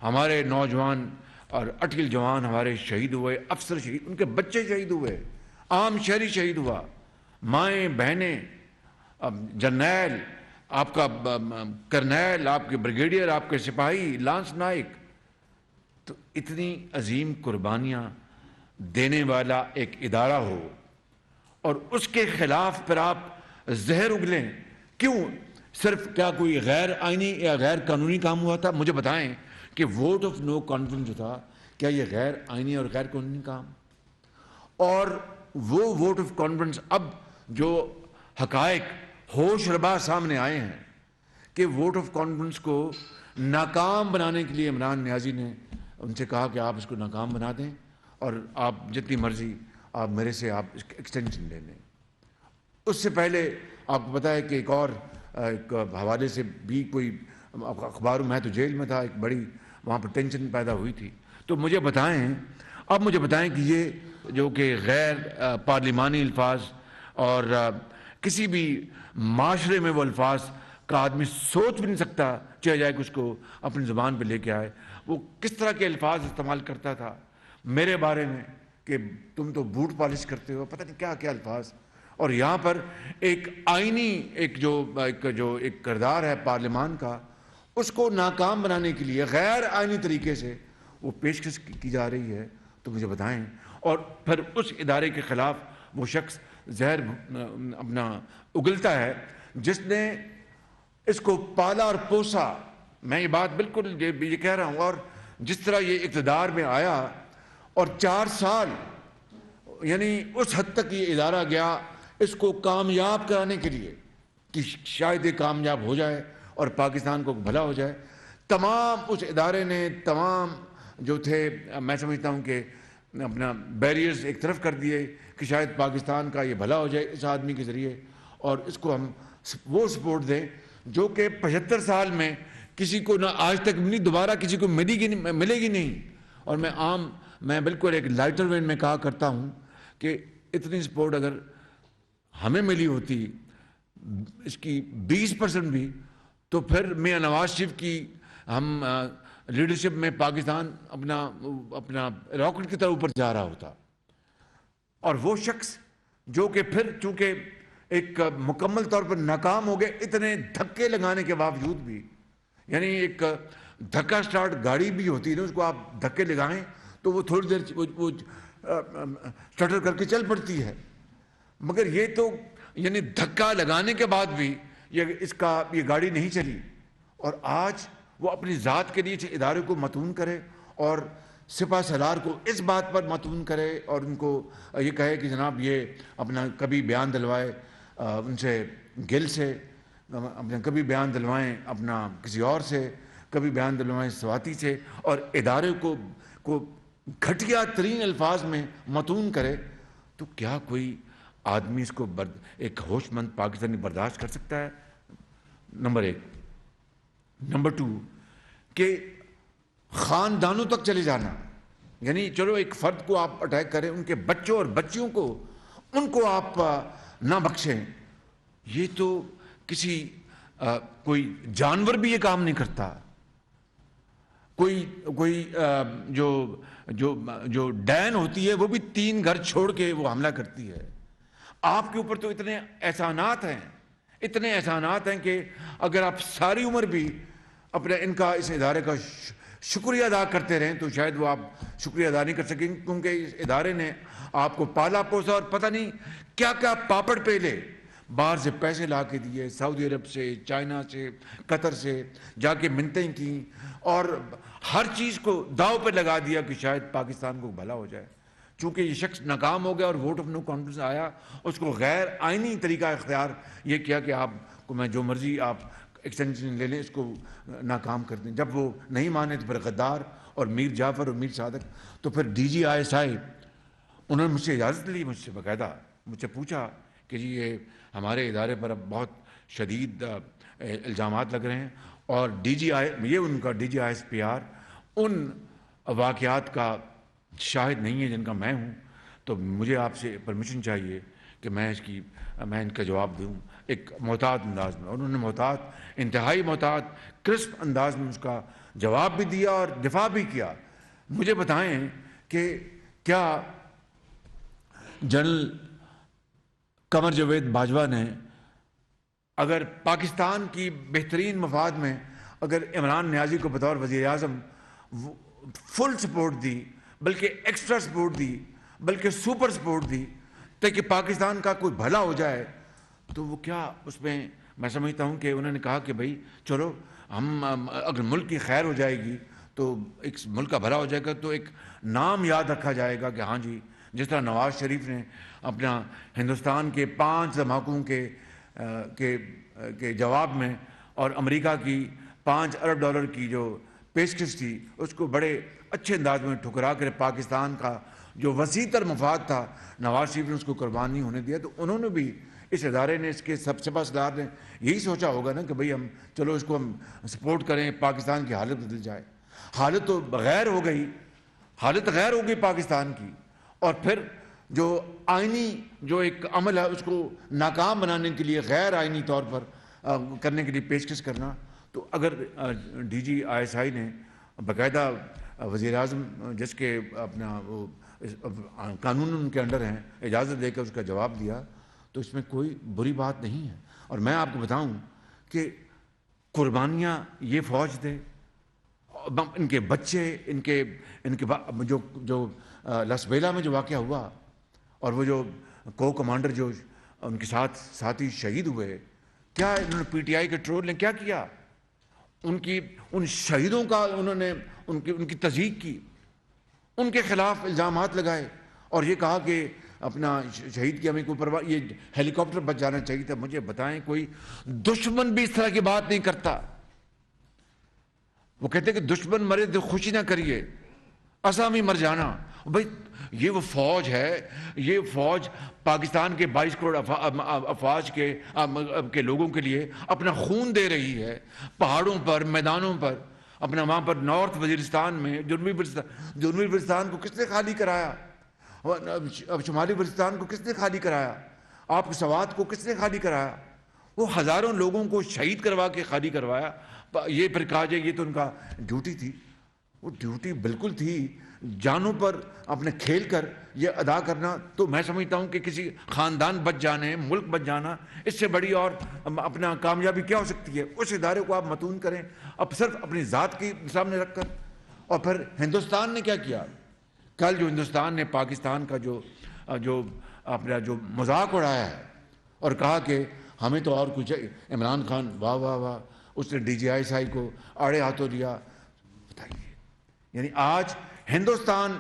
ہمارے نوجوان اور اٹل جوان ہمارے شہید ہوئے, افسر شہید, ان کے بچے شہید ہوئے, عام شہری شہید ہوا, مائیں بہنیں, جرنیل, آپ کا کرنیل, آپ کے بریگیڈیئر, آپ کے سپاہی, لانس نائک. تو اتنی عظیم قربانیاں دینے والا ایک ادارہ ہو اور اس کے خلاف پھر آپ زہر اگلیں. کیوں؟ صرف کیا کوئی غیر آئینی یا غیر قانونی کام ہوا تھا؟ مجھے بتائیں کہ ووٹ آف نو کانفیڈنس جو تھا, کیا یہ غیر آئینی اور غیر قانونی کام؟ اور وہ ووٹ آف کانفیڈنس اب جو حقائق ہوش ربا سامنے آئے ہیں کہ ووٹ آف کانفیڈنس کو ناکام بنانے کے لیے عمران نیازی نے ان سے کہا کہ آپ اس کو ناکام بنا دیں اور آپ جتنی مرضی آپ میرے سے آپ اس ایکسٹینشن لے لیں. اس سے پہلے آپ کو پتہ ہے کہ ایک حوالے سے بھی کوئی اخبار میں تو جیل میں تھا, ایک بڑی وہاں پر ٹینشن پیدا ہوئی تھی. تو مجھے بتائیں کہ یہ جو کہ غیر پارلیمانی الفاظ اور کسی بھی معاشرے میں وہ الفاظ کا آدمی سوچ بھی نہیں سکتا چاہے جائے کہ اس کو اپنی زبان پہ لے کے آئے, وہ کس طرح کے الفاظ استعمال کرتا تھا میرے بارے میں کہ تم تو بوٹ پالش کرتے ہو, پتہ نہیں کیا کیا الفاظ. اور یہاں پر ایک آئینی ایک کردار ہے پارلیمان کا, اس کو ناکام بنانے کے لیے غیر آئینی طریقے سے وہ پیشکش کی جا رہی ہے. تو مجھے بتائیں, اور پھر اس ادارے کے خلاف وہ شخص زہر اپنا اگلتا ہے جس نے اس کو پالا اور پوسا. میں یہ بات بالکل یہ کہہ رہا ہوں, اور جس طرح یہ اقتدار میں آیا اور 4 سال یعنی اس حد تک یہ ادارہ گیا اس کو کامیاب کرانے کے لیے کہ شاید یہ کامیاب ہو جائے اور پاکستان کو بھلا ہو جائے. تمام اس ادارے نے تمام جو تھے میں سمجھتا ہوں کہ اپنا بیریئرز ایک طرف کر دیے کہ شاید پاکستان کا یہ بھلا ہو جائے اس آدمی کے ذریعے, اور اس کو ہم وہ سپورٹ دیں جو کہ 75 سال میں کسی کو نہ آج تک ملی, دوبارہ کسی کو ملے گی نہیں. اور میں بالکل ایک لائٹر وین میں کہا کرتا ہوں کہ اتنی سپورٹ اگر ہمیں ملی ہوتی اس کی 20% بھی, تو پھر میاں نواز شریف کی ہم لیڈرشپ میں پاکستان اپنا راکٹ کی طرح اوپر جا رہا ہوتا. اور وہ شخص جو کہ پھر چونکہ ایک مکمل طور پر ناکام ہو گئے اتنے دھکے لگانے کے باوجود بھی, یعنی ایک دھکا سٹارٹ گاڑی بھی ہوتی ہے نا, اس کو آپ دھکے لگائیں تو وہ تھوڑی دیر وہ سٹر کر کے چل پڑتی ہے, مگر یہ تو یعنی دھکا لگانے کے بعد بھی یہ گاڑی نہیں چلی. اور آج وہ اپنی ذات کے لیے اس ادارے کو متون کرے اور سپہ سالار کو اس بات پر متون کرے اور ان کو یہ کہے کہ جناب یہ اپنا کبھی بیان دلوائے ان سے گل سے, اپنا کبھی بیان دلوائیں اپنا کسی اور سے, کبھی بیان دلوائیں سواتی سے, اور ادارے کو گھٹیا ترین الفاظ میں متون کرے. تو کیا کوئی آدمی اس کو ایک ہوش مند پاکستانی برداشت کر سکتا ہے؟ نمبر 1. نمبر 2 کہ خاندانوں تک چلے جانا, یعنی چلو ایک فرد کو آپ اٹیک کریں, ان کے بچوں اور بچیوں کو ان کو آپ نہ بخشیں. یہ تو کوئی جانور بھی یہ کام نہیں کرتا. کوئی جو ڈین ہوتی ہے وہ بھی 3 گھر چھوڑ کے وہ حملہ کرتی ہے. آپ کے اوپر تو اتنے احسانات ہیں کہ اگر آپ ساری عمر بھی اس ادارے کا شکریہ ادا کرتے رہیں تو شاید وہ آپ شکریہ ادا نہیں کر سکیں, کیونکہ اس ادارے نے آپ کو پالا پوسا اور پتہ نہیں کیا کیا پاپڑ پیلے, باہر سے پیسے لا کے دیے, سعودی عرب سے, چائنا سے, قطر سے جا کے منتیں کیں, اور ہر چیز کو داؤ پہ لگا دیا کہ شاید پاکستان کو بھلا ہو جائے. چونکہ یہ شخص ناکام ہو گیا اور ووٹ آف نو کانفیڈنس آیا, اس کو غیر آئینی طریقہ اختیار یہ کیا کہ آپ کو میں جو مرضی آپ ایکسٹینشن لے لیں, اس کو ناکام کر دیں. جب وہ نہیں مانے تو پھر غدار اور میر جعفر اور میر صادق, تو پھر DGISI انہوں نے مجھ سے اجازت لی, مجھ سے باقاعدہ مجھ سے پوچھا کہ جی یہ ہمارے ادارے پر اب بہت شدید الزامات لگ رہے ہیں, اور یہ ان کا DGISPR ان واقعات کا شاہد نہیں ہے جن کا میں ہوں, تو مجھے آپ سے پرمیشن چاہیے کہ میں ان کا جواب دوں ایک محتاط انداز میں. اور انہوں نے انتہائی محتاط کرسپ انداز میں اس کا جواب بھی دیا اور دفاع بھی کیا. مجھے بتائیں کہ کیا جنرل قمر جاوید باجوہ نے اگر پاکستان کی بہترین مفاد میں اگر عمران نیازی کو بطور وزیر اعظم فل سپورٹ دی, بلکہ ایکسٹرا سپورٹ دی, بلکہ سپر سپورٹ دی تاکہ پاکستان کا کوئی بھلا ہو جائے, تو وہ کیا اس میں سمجھتا ہوں کہ انہوں نے کہا کہ بھائی چلو ہم اگر ملک کی خیر ہو جائے گی تو ایک ملک کا بھلا ہو جائے گا, تو ایک نام یاد رکھا جائے گا کہ ہاں جی جس طرح نواز شریف نے اپنا ہندوستان کے 5 دھماکوں کے جواب میں اور امریکہ کی $5 ارب کی جو پیشکش تھی اس کو بڑے اچھے انداز میں ٹھکرا کر پاکستان کا جو وسیع تر مفاد تھا نواز شریف نے اس کو قربان نہیں ہونے دیا. تو انہوں نے بھی اس ادارے نے اس کے سپہ سالار نے یہی سوچا ہوگا نا کہ بھئی ہم چلو اس کو ہم سپورٹ کریں, پاکستان کی حالت بدل جائے. حالت تو غیر ہو گئی، حالت غیر ہو گئی پاکستان کی، اور پھر جو آئینی جو ایک عمل ہے اس کو ناکام بنانے کے لیے غیر آئینی طور پر کرنے کے لیے پیشکش کرنا. تو اگر D G I S I نے باقاعدہ وزیر اعظم جس کے اپنا وہ قانون ان کے انڈر ہیں اجازت دے کر اس کا جواب دیا تو اس میں کوئی بری بات نہیں ہے. اور میں آپ کو بتاؤں کہ قربانیاں یہ فوج دے، ان کے بچے، ان کے جو لسبیلا میں جو واقعہ ہوا اور وہ جو کو کمانڈر جو ان کے ساتھی شہید ہوئے، کیا انہوں نے پی ٹی آئی کے ٹرول نے کیا کیا؟ ان شہیدوں کا انہوں نے ان کی تصدیق کی، ان کے خلاف الزامات لگائے اور یہ کہا کہ اپنا شہید کی ہمیں کوئی پرواہ، یہ ہیلی کاپٹر بچ جانا چاہیے تھا. مجھے بتائیں کوئی دشمن بھی اس طرح کی بات نہیں کرتا. وہ کہتے ہیں کہ دشمن مرے تو خوشی نہ کریے، اسامی مر جانا. بھائی یہ وہ فوج ہے، یہ فوج پاکستان کے 22 کروڑ افواج کے لوگوں کے لیے اپنا خون دے رہی ہے، پہاڑوں پر، میدانوں پر، اپنا وہاں پر نارتھ وزیرستان میں، جنوبی وزیرستان کو کس نے خالی کرایا؟ اب شمالی وزیرستان کو کس نے خالی کرایا؟ آپ کے سوات کو کس نے خالی کرایا؟ وہ ہزاروں لوگوں کو شہید کروا کے خالی کروایا. یہ پھر کہا جائے یہ تو ان کا ڈیوٹی تھی. وہ ڈیوٹی بالکل تھی، جانوں پر اپنے کھیل کر یہ ادا کرنا. تو میں سمجھتا ہوں کہ کسی خاندان بچ جانے، ملک بچ جانا، اس سے بڑی اور اپنا کامیابی کیا ہو سکتی ہے؟ اس ادارے کو آپ متون کریں اب صرف اپنی ذات کے سامنے رکھ کر. اور پھر ہندوستان نے کیا کیا؟ کل جو ہندوستان نے پاکستان کا جو اپنا جو مذاق اڑایا ہے اور کہا کہ ہمیں تو اور کچھ، عمران خان واہ واہ واہ، اس نے D G I S I کو آڑے ہاتھوں لیا. بتائیے، یعنی آج ہندوستان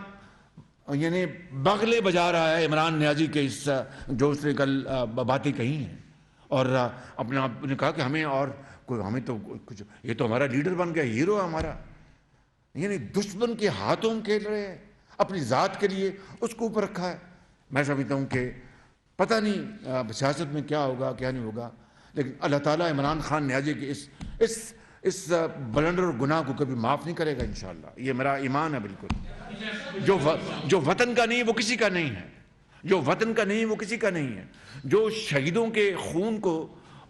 یعنی بغلے بجا رہا ہے عمران نیازی کے اس جو اس نے کل باتیں کہی ہیں، اور اپنا نے کہا کہ ہمیں اور کوئی، ہمیں تو کچھ، یہ تو ہمارا لیڈر بن گیا، ہیرو ہے ہمارا. یعنی دشمن کے ہاتھوں کھیل رہے ہیں، اپنی ذات کے لیے اس کو اوپر رکھا ہے. میں سمجھتا ہوں کہ پتہ نہیں سیاست میں کیا ہوگا کیا نہیں ہوگا، لیکن اللہ تعالیٰ عمران خان نیازی کے اس بلنڈر اور گناہ کو کبھی معاف نہیں کرے گا انشاءاللہ. یہ میرا ایمان ہے بالکل. جو وطن کا نہیں وہ کسی کا نہیں ہے، جو وطن کا نہیں وہ کسی کا نہیں ہے. جو شہیدوں کے خون کو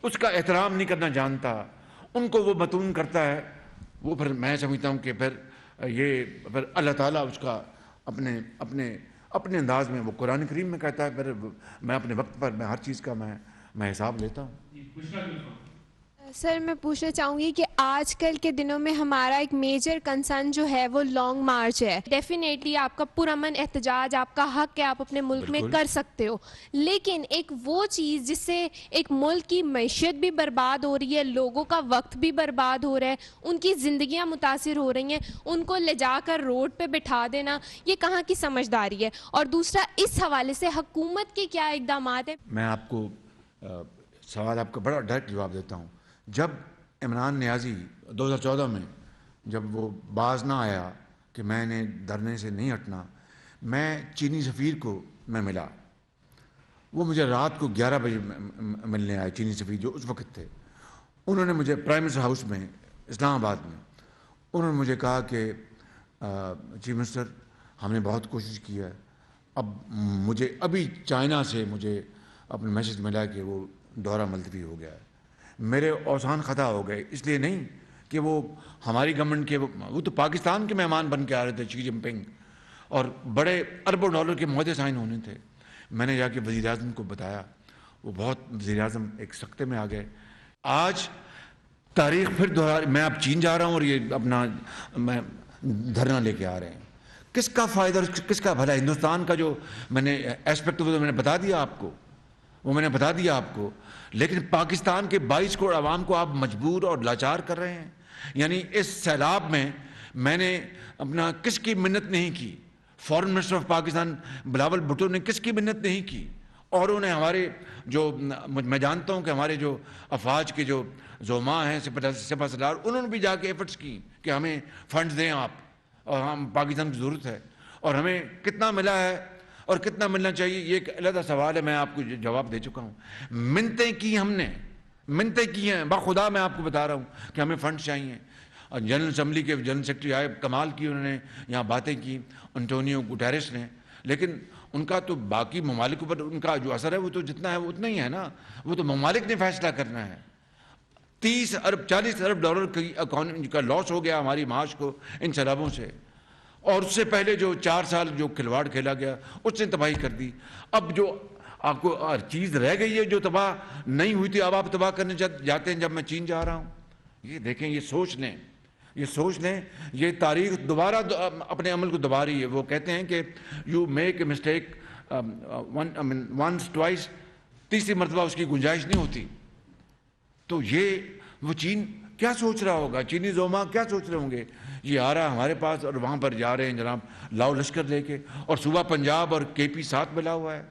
اس کا احترام نہیں کرنا جانتا، ان کو وہ متون کرتا ہے، وہ پھر میں سمجھتا ہوں کہ پھر اللہ تعالیٰ اس کا اپنے انداز میں، وہ قرآن کریم میں کہتا ہے، پھر میں اپنے وقت پر میں ہر چیز کا میں حساب لیتا ہوں. سر میں پوچھنا چاہوں گی کہ آج کل کے دنوں میں ہمارا ایک میجر کنسرن جو ہے وہ لانگ مارچ ہے. ڈیفینیٹلی آپ کا پرامن احتجاج، آپ کا حق ہے، آپ اپنے ملک میں کر سکتے ہو، لیکن ایک وہ چیز جس سے ایک ملک کی معیشت بھی برباد ہو رہی ہے، لوگوں کا وقت بھی برباد ہو رہا ہے، ان کی زندگیاں متاثر ہو رہی ہیں، ان کو لے جا کر روڈ پہ بٹھا دینا، یہ کہاں کی سمجھداری ہے؟ اور دوسرا، اس حوالے سے حکومت کے کیا اقدامات ہیں؟ میں آپ کو سوال آپ کا بڑا ڈائریکٹ جواب دیتا ہوں. جب عمران نیازی 2014 میں جب وہ باز نہ آیا کہ میں نے دھرنے سے نہیں ہٹنا، میں چینی سفیر کو میں ملا. وہ مجھے رات کو 11 بجے ملنے آئے، چینی سفیر جو اس وقت تھے. انہوں نے مجھے پرائم منسٹر ہاؤس میں اسلام آباد میں انہوں نے مجھے کہا کہ چیف منسٹر ہم نے بہت کوشش کی ہے، اب مجھے ابھی چائنا سے مجھے اپنا میسج ملا کہ وہ دورہ ملتوی ہو گیا ہے. میرے اوسان خطا ہو گئے، اس لیے نہیں کہ وہ ہماری گورنمنٹ کے، وہ تو پاکستان کے مہمان بن کے آ رہے تھے، شی جن پنگ، اور بڑے اربوں ڈالر کے معاہدے سائن ہونے تھے. میں نے جا کے وزیر اعظم کو بتایا، وہ بہت، وزیر اعظم ایک سکتے میں آ گئے. آج تاریخ پھر دوہرا، میں اب چین جا رہا ہوں اور یہ اپنا میں دھرنا لے کے آ رہے ہیں. کس کا فائدہ اور کس کا بھلا؟ ہندوستان کا جو میں نے ایسپیکٹ میں نے بتا دیا آپ کو، وہ میں نے بتا دیا آپ کو، لیکن پاکستان کے 22 کروڑ عوام کو آپ مجبور اور لاچار کر رہے ہیں. یعنی اس سیلاب میں نے اپنا کس کی منت نہیں کی؟ Foreign minister of Pakistan Bilawal Bhutto نے کس کی منت نہیں کی؟ اور انہوں نے ہمارے جو، میں جانتا ہوں کہ ہمارے جو افواج کے جو زعماء ہیں، سپہ سالار، انہوں نے بھی جا کے ایفرٹس کی کہ ہمیں فنڈز دیں آپ، اور ہم پاکستان کی ضرورت ہے، اور ہمیں کتنا ملا ہے اور کتنا ملنا چاہیے یہ ایک علیحدہ سوال ہے. میں آپ کو جواب دے چکا ہوں. منتیں کی، ہم نے منتیں کی ہیں، بخدا میں آپ کو بتا رہا ہوں کہ ہمیں فنڈ چاہیے. اور جنرل اسمبلی کے جنرل سیکرٹری آئے, کمال کی انہوں نے یہاں باتیں کی انٹونیو گوٹیرس نے, لیکن ان کا تو باقی ممالک پر ان کا جو اثر ہے وہ تو جتنا ہے وہ اتنا ہی ہے نا. وہ تو ممالک نے فیصلہ کرنا ہے. 30 ارب 40 ارب ڈالر کی اکانومی کا لاس ہو گیا ہماری معاش کو ان سیلابوں سے, اور اس سے پہلے جو 4 سال جو کھلواڑ کھیلا گیا اس نے تباہی کر دی. اب جو آپ کو ہر چیز رہ گئی ہے جو تباہ نہیں ہوئی تھی, اب آپ تباہ کرنے جاتے ہیں جب میں چین جا رہا ہوں. یہ دیکھیں, یہ سوچ لیں, یہ سوچ لیں, یہ تاریخ دوبارہ اپنے عمل کو دبا رہی ہے. وہ کہتے ہیں کہ you make a mistake once twice, تیسری مرتبہ اس کی گنجائش نہیں ہوتی. تو یہ وہ چین کیا سوچ رہا ہوگا, چینی زوما کیا سوچ رہے ہوں گے. یہ آ رہا ہے ہمارے پاس اور وہاں پر جا رہے ہیں جناب لاؤ لشکر لے کے, اور صوبہ پنجاب اور کے پی ساتھ ملا ہوا ہے.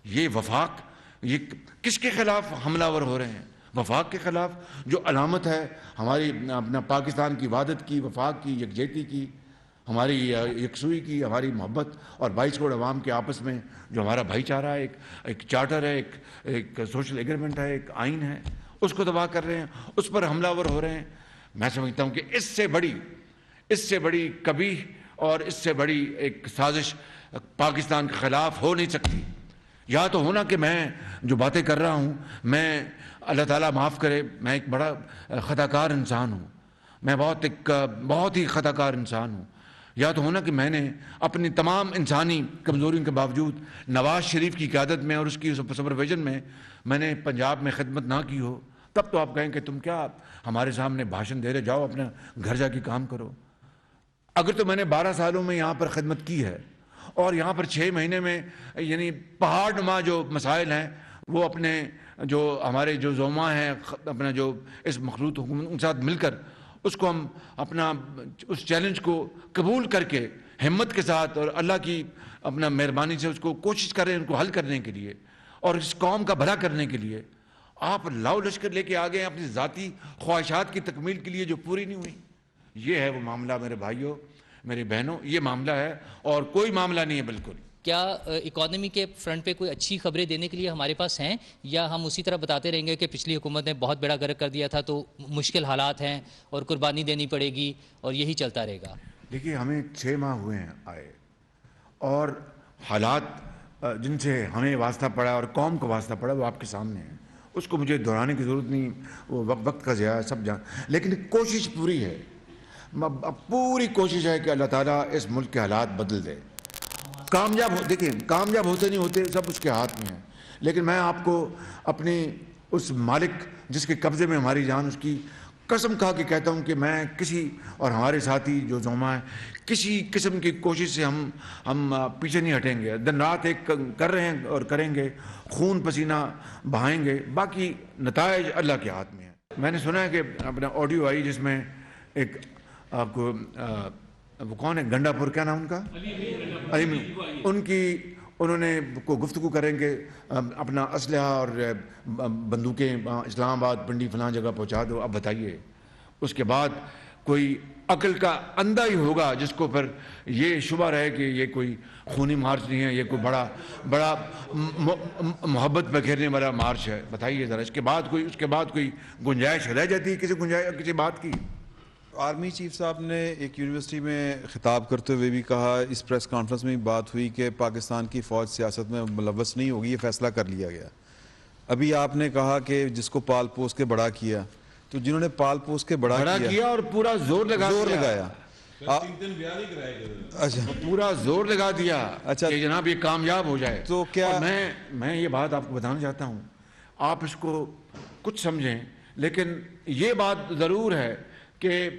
یہ وفاق, یہ کس کے خلاف حملہ ور ہو رہے ہیں؟ وفاق کے خلاف, جو علامت ہے ہماری اپنا پاکستان کی وحدت کی, وفاق کی, یکجہتی کی, ہماری یکسوئی کی, ہماری محبت اور 22 کروڑ عوام کے آپس میں جو ہمارا بھائی چارہ ہے, ایک چارٹر ہے, ایک سوشل ایگریمنٹ ہے, ایک آئین ہے, اس کو تباہ کر رہے ہیں, اس پر حملہ ور ہو رہے ہیں. میں سمجھتا ہوں کہ اس سے بڑی کبھی اور اس سے بڑی ایک سازش پاکستان کے خلاف ہو نہیں سکتی. یا تو ہونا کہ میں جو باتیں کر رہا ہوں, میں اللہ تعالیٰ معاف کرے, میں ایک بڑا خطا کار انسان ہوں, میں بہت ہی خطا کار انسان ہوں. یا تو ہونا کہ میں نے اپنی تمام انسانی کمزوریوں کے باوجود نواز شریف کی قیادت میں اور اس کی سپرویژن میں نے پنجاب میں خدمت نہ کی ہو. تب تو آپ کہیں کہ تم کیا ہمارے سامنے بھاشن دے رہے, جاؤ اپنا گھر جا کے کام کرو. اگر تو میں نے 12 سالوں میں یہاں پر خدمت کی ہے اور یہاں پر 6 مہینے میں یعنی پہاڑ نما جو مسائل ہیں وہ اپنے جو ہمارے جو زوما ہیں اپنا جو اس مخلوط حکومت ان ساتھ مل کر اس کو ہم اپنا اس چیلنج کو قبول کر کے ہمت کے ساتھ اور اللہ کی اپنا مہربانی سے اس کو کوشش کر رہے ہیں ان کو حل کرنے کے لیے اور اس قوم کا بھلا کرنے کے لیے. آپ لاؤ لشکر لے کے آ گئے ہیں اپنی ذاتی خواہشات کی تکمیل کے لیے جو پوری نہیں ہوئی. یہ ہے وہ معاملہ میرے بھائیوں, میری بہنوں, یہ معاملہ ہے اور کوئی معاملہ نہیں ہے بالکل. کیا اکانومی کے فرنٹ پہ کوئی اچھی خبریں دینے کے لیے ہمارے پاس ہیں, یا ہم اسی طرح بتاتے رہیں گے کہ پچھلی حکومت نے بہت بڑا غرق کر دیا تھا تو مشکل حالات ہیں اور قربانی دینی پڑے گی اور یہی چلتا رہے گا؟ دیکھیے, ہمیں 6 ماہ ہوئے ہیں آئے, اور حالات جن سے ہمیں واسطہ پڑا اور قوم کو واسطہ پڑا وہ آپ کے سامنے ہے. اس کو مجھے دہرانے کی ضرورت نہیں, وہ وقت کا ضیاع ہے, سب جان. لیکن کوشش پوری ہے, پوری کوشش ہے کہ اللہ تعالیٰ اس ملک کے حالات بدل دے. دیکھیں کامیاب ہوتے نہیں ہوتے سب اس کے ہاتھ میں ہیں, لیکن میں آپ کو اپنی اس مالک جس کے قبضے میں ہماری جان, اس کی قسم کھا کے کہتا ہوں کہ میں کسی اور ہمارے ساتھی جو زوما ہیں کسی قسم کی کوشش سے ہم پیچھے نہیں ہٹیں گے. دن رات ایک کر رہے ہیں اور کریں گے, خون پسینہ بہائیں گے, باقی نتائج اللہ کے ہاتھ میں ہیں. میں نے سنا ہے کہ اپنا آڈیو آئی جس میں ایک آپ کو وہ کون ہے گنڈا پور, کیا نام ان کا, ان کی انہوں نے کو گفتگو کریں گے اپنا اسلحہ اور بندوقیں اسلام آباد پنڈی فلاں جگہ پہنچا دو. اب بتائیے, اس کے بعد کوئی عقل کا اندھا ہی ہوگا جس کو پھر یہ شبہ رہے کہ یہ کوئی خونی مارچ نہیں ہے, یہ کوئی بڑا محبت بکھیرنے والا مارچ ہے. بتائیے ذرا, اس کے بعد کوئی گنجائش رہ جاتی ہے کسی بات کی؟ آرمی چیف صاحب نے ایک یونیورسٹی میں خطاب کرتے ہوئے بھی کہا, اس پریس کانفرنس میں بات ہوئی کہ پاکستان کی فوج سیاست میں ملوث نہیں ہوگی, یہ فیصلہ کر لیا گیا. ابھی آپ نے کہا کہ جس کو پال پوس کے بڑا کیا, تو جنہوں نے پال پوس کے بڑا کیا اور پورا زور لگایا, پورا زور لگا دیا کہ جناب یہ کامیاب ہو جائے. تو کیا میں یہ بات آپ کو بتانا چاہتا ہوں, آپ اس کو کچھ سمجھیں, لیکن یہ بات ضرور ہے کہ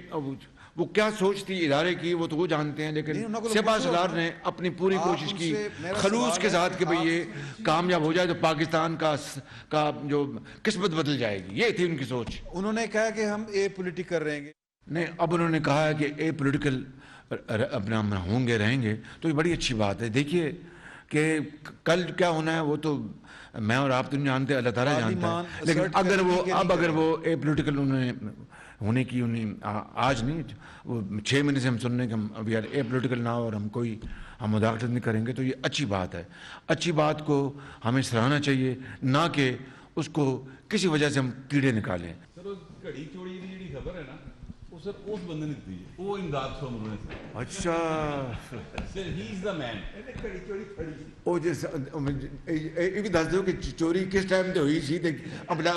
وہ کیا سوچ تھی ادارے کی وہ تو وہ جانتے ہیں, لیکن سپاہ سالار نے اپنی پوری کوشش کی خلوص کے ساتھ کہ بھئی یہ کامیاب ہو جائے تو پاکستان کا جو قسمت بدل جائے گی, یہ تھی ان کی سوچ. انہوں نے کہا کہ ہم اے پولیٹیکل رہیں گے. نہیں, اب انہوں نے کہا ہے کہ اے پولیٹیکل اپنا ہوں گے, رہیں گے, تو یہ بڑی اچھی بات ہے. دیکھیے کہ کل کیا ہونا ہے وہ تو میں اور آپ تو نہیں جانتے, اللہ تعالیٰ جانتا ہے. لیکن اگر وہ اے پولیٹیکل انہوں نے ہونے کی آج نہیں, وہ 6 مہینے سے ہم سن رہے ہیں کہ ہم ابھی اے پولیٹیکل نہ اور ہم مداخلت نہیں کریں گے, تو یہ اچھی بات ہے. اچھی بات کو ہمیں سراہنا چاہیے, نہ کہ اس کو کسی وجہ سے ہم کیڑے نکالیں. سر گھڑی چوڑی کی جڑی خبر ہے نا, وہ سر اس بندے نے دی ہے، وہ امداد سے انہوں نے اچھا سر ہی از دا مین. وہ جس یہ بھی دس دو کہ چوری کس ٹائم تے ہوئی سی تے اپنا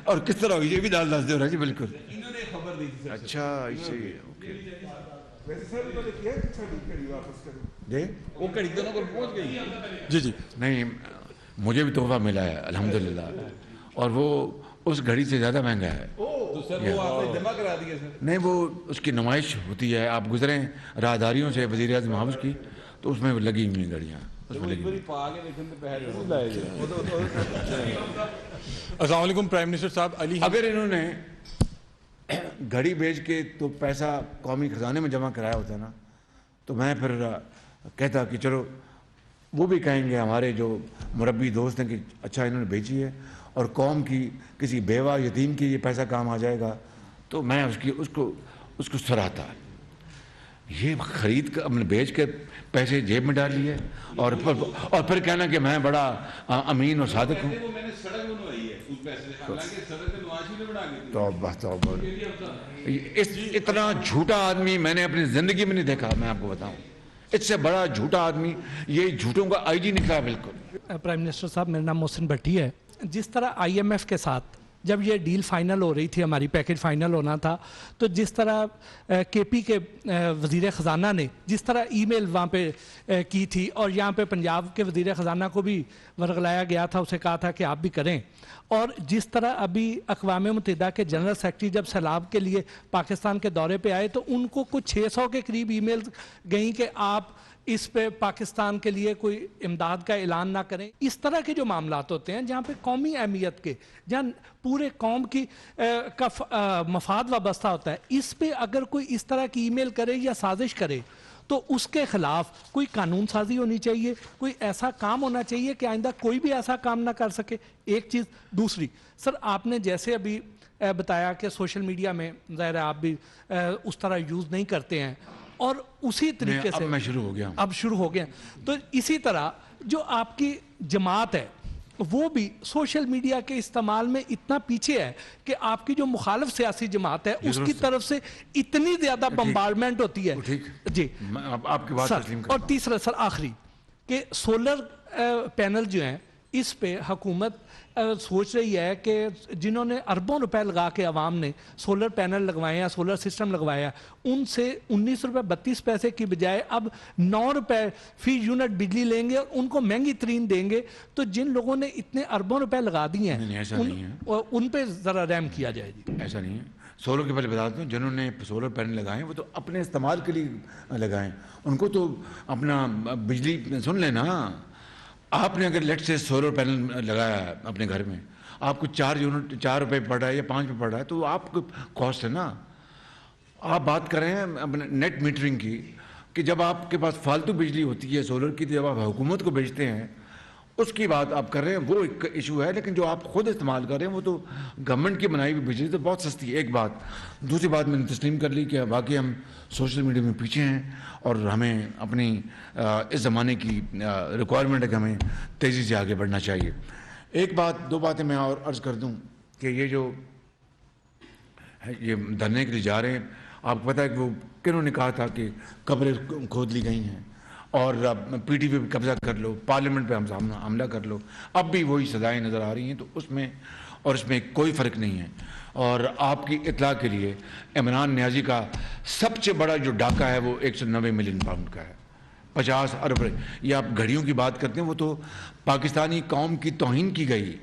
اور کس طرح ہوئی یہ بھی دس دو جی. بالکل انہوں نے خبر دی تھی سر. اچھا ایسے ہی اوکے ویسے سر انہوں نے کیا کہ چھڑی کھڑی واپس کرو جی. وہ گھڑی دونوں کو پہنچ گئی. جی جی نہیں مجھے بھی تحفہ ملا ہے الحمدللہ، اور وہ اس گھڑی سے زیادہ مہنگا ہے. تو سر وہ آپ نے جمع کرا دیا سر. نہیں وہ اس کی نمائش ہوتی ہے، آپ گزریں راہداریوں سے وزیر اعظم ہاؤس کی تو اس میں لگی ہوئی گھڑیاں اس میں لگی ہوئی. پا کے دیکھیں تو پہلے ضرور لائے گئے. السلام علیکم پرائم منسٹر صاحب. علی اگر انہوں نے گھڑی بیچ کے تو پیسہ قومی خزانے میں جمع کرایا ہوتا نا تو میں پھر کہتا کہ چلو وہ بھی کہیں گے ہمارے جو مربی دوست ہیں کہ اچھا انہوں نے بیچی ہے اور قوم کی کسی بیوہ یتیم کی یہ پیسہ کام آ جائے گا تو میں اس کو سراہتا. یہ خرید کر اپنے بیچ کے پیسے جیب میں ڈال لیے اور پھر کہنا کہ میں بڑا امین اور صادق ہوں. میں نے سڑک بنوائی ہے اس پیسے سے، حالانکہ سڑک تو نواز شریف نے بنا کے دی. توبہ توبہ. اتنا جھوٹا آدمی میں نے اپنی زندگی میں نہیں دیکھا. میں آپ کو بتاؤں اس سے بڑا جھوٹا آدمی یہ جھوٹوں کا آئی جی نکلا. بالکل. پرائم منسٹر صاحب میرا نام محسن بھٹی ہے. جس طرح آئی ایم ایف کے ساتھ جب یہ ڈیل فائنل ہو رہی تھی، ہماری پیکج فائنل ہونا تھا، تو جس طرح کے پی کے وزیر خزانہ نے جس طرح ای میل وہاں پہ کی تھی اور یہاں پہ پنجاب کے وزیر خزانہ کو بھی ورغلایا گیا تھا، اسے کہا تھا کہ آپ بھی کریں، اور جس طرح ابھی اقوام متحدہ کے جنرل سیکرٹری جب سیلاب کے لیے پاکستان کے دورے پہ آئے تو ان کو کچھ 600 کے قریب ای میل گئیں کہ آپ اس پہ پاکستان کے لیے کوئی امداد کا اعلان نہ کریں. اس طرح کے جو معاملات ہوتے ہیں جہاں پہ قومی اہمیت کے، جہاں پورے قوم کی کا مفاد وابستہ ہوتا ہے، اس پہ اگر کوئی اس طرح کی ای میل کرے یا سازش کرے تو اس کے خلاف کوئی قانون سازی ہونی چاہیے، کوئی ایسا کام ہونا چاہیے کہ آئندہ کوئی بھی ایسا کام نہ کر سکے. ایک چیز. دوسری سر آپ نے جیسے ابھی بتایا کہ سوشل میڈیا میں ظاہر ہے آپ بھی اس طرح یوز نہیں کرتے ہیں، اور اسی طریقے سے میں شروع ہو گیا اب شروع ہو گیا. تو اسی طرح جو آپ کی جماعت ہے وہ بھی سوشل میڈیا کے استعمال میں اتنا پیچھے ہے کہ آپ کی جو مخالف سیاسی جماعت ہے اس کی طرف سے اتنی زیادہ بمبارڈمنٹ ہوتی ہے. جی آپ کی بات تسلیم کرتا ہوں. اور تیسرا سر آخری کہ سولر پینل جو ہیں اس پہ حکومت سوچ رہی ہے کہ جنہوں نے اربوں روپے لگا کے عوام نے سولر پینل لگوائے ہیں، سولر سسٹم لگوایا، ان سے 19 روپے 32 پیسے کی بجائے اب 9 روپے فی یونٹ بجلی لیں گے اور ان کو مہنگی ترین دیں گے. تو جن لوگوں نے اتنے اربوں روپے لگا دیے ہیں ان پہ ذرا رحم کیا جائے. جی ایسا نہیں ہے. سولر کے پہلے بتا دوں جنہوں نے سولر پینل لگائے وہ تو اپنے استعمال کے لیے لگائیں، ان کو تو اپنا بجلی سن لینا. آپ نے اگر لیٹ سے سولر پینل لگایا ہے اپنے گھر میں، آپ کو 4 روپے پڑ رہا ہے یا 5 روپے پڑ رہا ہے تو آپ کو کاسٹ ہے نا. آپ بات کر رہے ہیں اپنے نیٹ میٹرنگ کی کہ جب آپ کے پاس فالتو بجلی ہوتی ہے سولر کی، جب آپ حکومت کو بیچتے ہیں اس کی بات آپ کر رہے ہیں، وہ ایک ایشو ہے. لیکن جو آپ خود استعمال کر رہے ہیں وہ تو گورنمنٹ کی بنائی ہوئی بجلی تو بہت سستی ہے. ایک بات. دوسری بات میں نے تسلیم کر لی کہ واقعی ہم سوشل میڈیا میں پیچھے ہیں اور ہمیں اپنی اس زمانے کی ریکوائرمنٹ ہے کہ ہمیں تیزی سے آگے بڑھنا چاہیے. ایک بات 2 باتیں میں اور عرض کر دوں کہ یہ جو یہ دھرنے کے لیے جا رہے ہیں، آپ کو پتہ ہے کہ وہ کنہوں نے کہا تھا کہ قبریں کھود لی گئی ہیں اور پی ٹی پی پہ قبضہ کر لو، پارلیمنٹ پہ ہم حملہ کر لو. اب بھی وہی سزائیں نظر آ رہی ہیں. تو اس میں اور اس میں کوئی فرق نہیں ہے. اور آپ کی اطلاع کے لیے عمران نیازی کا سب سے بڑا جو ڈاکہ ہے وہ 190 ملین پاؤنڈ کا ہے، 50 ارب. یہ آپ گھڑیوں کی بات کرتے ہیں، وہ تو پاکستانی قوم کی توہین کی گئی.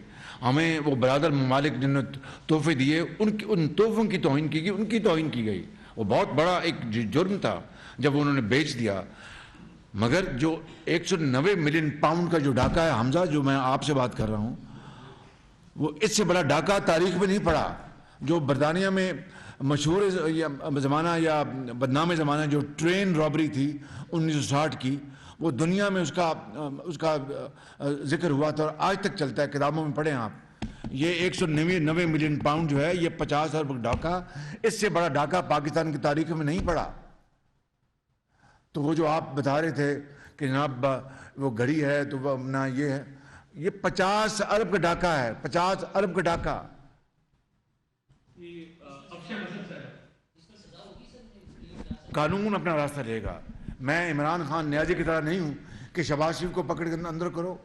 ہمیں وہ برادر ممالک جنہوں نے تحفے دیے ان تحفوں کی توہین کی گئی، ان کی توہین کی گئی. وہ بہت بڑا ایک جرم تھا جب انہوں نے بیچ دیا. مگر جو 190 ملین پاؤنڈ کا جو ڈاکہ ہے حمزہ، جو میں آپ سے بات کر رہا ہوں، وہ اس سے بڑا ڈاکہ تاریخ میں نہیں پڑا. جو برطانیہ میں مشہور زمانہ یا بدنام زمانہ جو ٹرین رابری تھی 1960 کی، وہ دنیا میں اس کا ذکر ہوا تھا اور آج تک چلتا ہے. کتابوں میں پڑھیں آپ. یہ 190 ملین پاؤنڈ جو ہے یہ 50 ارب ڈاکہ، اس سے بڑا ڈاکہ پاکستان کی تاریخ میں نہیں پڑا. تو وہ جو آپ بتا رہے تھے کہ جناب وہ گھڑی ہے تو وہ اپنا یہ ہے، یہ 50 ارب کا ڈاکہ ہے، 50 ارب کا ڈاکہ. قانون اپنا راستہ لے گا. میں عمران خان نیازی کی طرح نہیں ہوں کہ شہباز شریف کو پکڑ کے اندر کرو,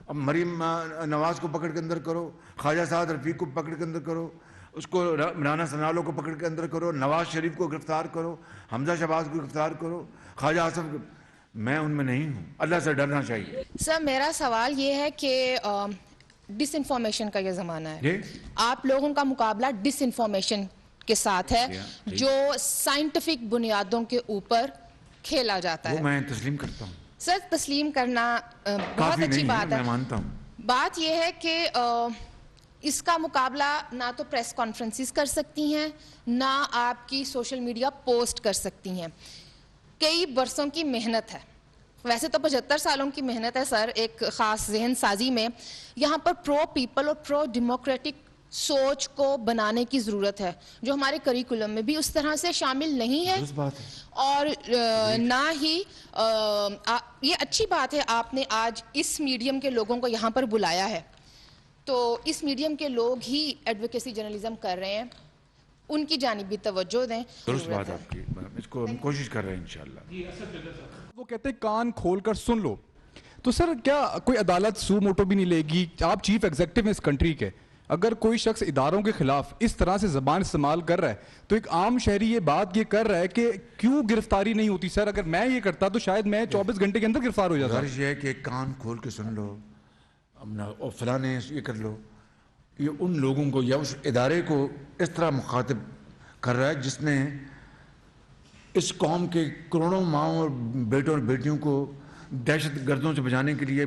اب مریم نواز کو پکڑ کے اندر کرو, خواجہ سعد رفیق کو پکڑ کے اندر کرو, اس کو مولانا ثناءاللہ کو پکڑ کے اندر کرو, نواز شریف کو گرفتار کرو, حمزہ شہباز کو گرفتار کرو, خواجہ آصف. میں ان میں نہیں ہوں. اللہ سے ڈرنا چاہیے. سر میرا سوال یہ ہے کہ ڈس انفارمیشن کا یہ زمانہ ہے, آپ لوگوں کا مقابلہ ڈس انفارمیشن کے ساتھ ہے جو سائنٹیفک بنیادوں کے اوپر کھیلا جاتا ہے. وہ میں تسلیم کرتا ہوں. سر تسلیم کرنا بہت اچھی بات ہے, میں مانتا ہوں. بات یہ ہے کہ اس کا مقابلہ نہ تو پریس کانفرنسز کر سکتی ہیں, نہ آپ کی سوشل میڈیا پوسٹ کر سکتی ہیں. کئی برسوں کی محنت ہے, ویسے تو 75 سالوں کی محنت ہے سر ایک خاص ذہن سازی میں. یہاں پر پرو پیپل اور پرو ڈیموکریٹک سوچ کو بنانے کی ضرورت ہے جو ہمارے کریکولم میں بھی اس طرح سے شامل نہیں ہے, اور نہ ہی یہ اچھی بات ہے آپ نے آج اس میڈیم کے لوگوں کو یہاں پر بلایا ہے. تو اس میڈیم کے لوگ ہی ایڈوکیسی جرنلزم کر رہے ہیں, ان کی جانب بھی توجہ دیں. درست بات آپ کی, اس کو ہم کوشش کر رہے ہیں انشاءاللہ. وہ کہتے ہیں کان کھول کر سن لو. تو سر کیا کوئی عدالت سو موٹو بھی نہیں لے گی؟ آپ چیف ایگزیکٹو ہیں اس کنٹری کے, اگر کوئی شخص اداروں کے خلاف اس طرح سے زبان استعمال کر رہا ہے تو ایک عام شہری یہ بات یہ کر رہا ہے کہ کیوں گرفتاری نہیں ہوتی؟ سر اگر میں یہ کرتا تو شاید میں 24 گھنٹے کے اندر گرفتار ہو جاتا. غرض یہ ہے کہ کان کھول کے سن لو, اور فلاں نے یہ کر لو. یہ ان لوگوں کو یا اس ادارے کو اس طرح مخاطب کر رہا ہے جس نے اس قوم کے کروڑوں ماؤں اور بیٹوں اور بیٹیوں کو دہشت گردوں سے بچانے کے لیے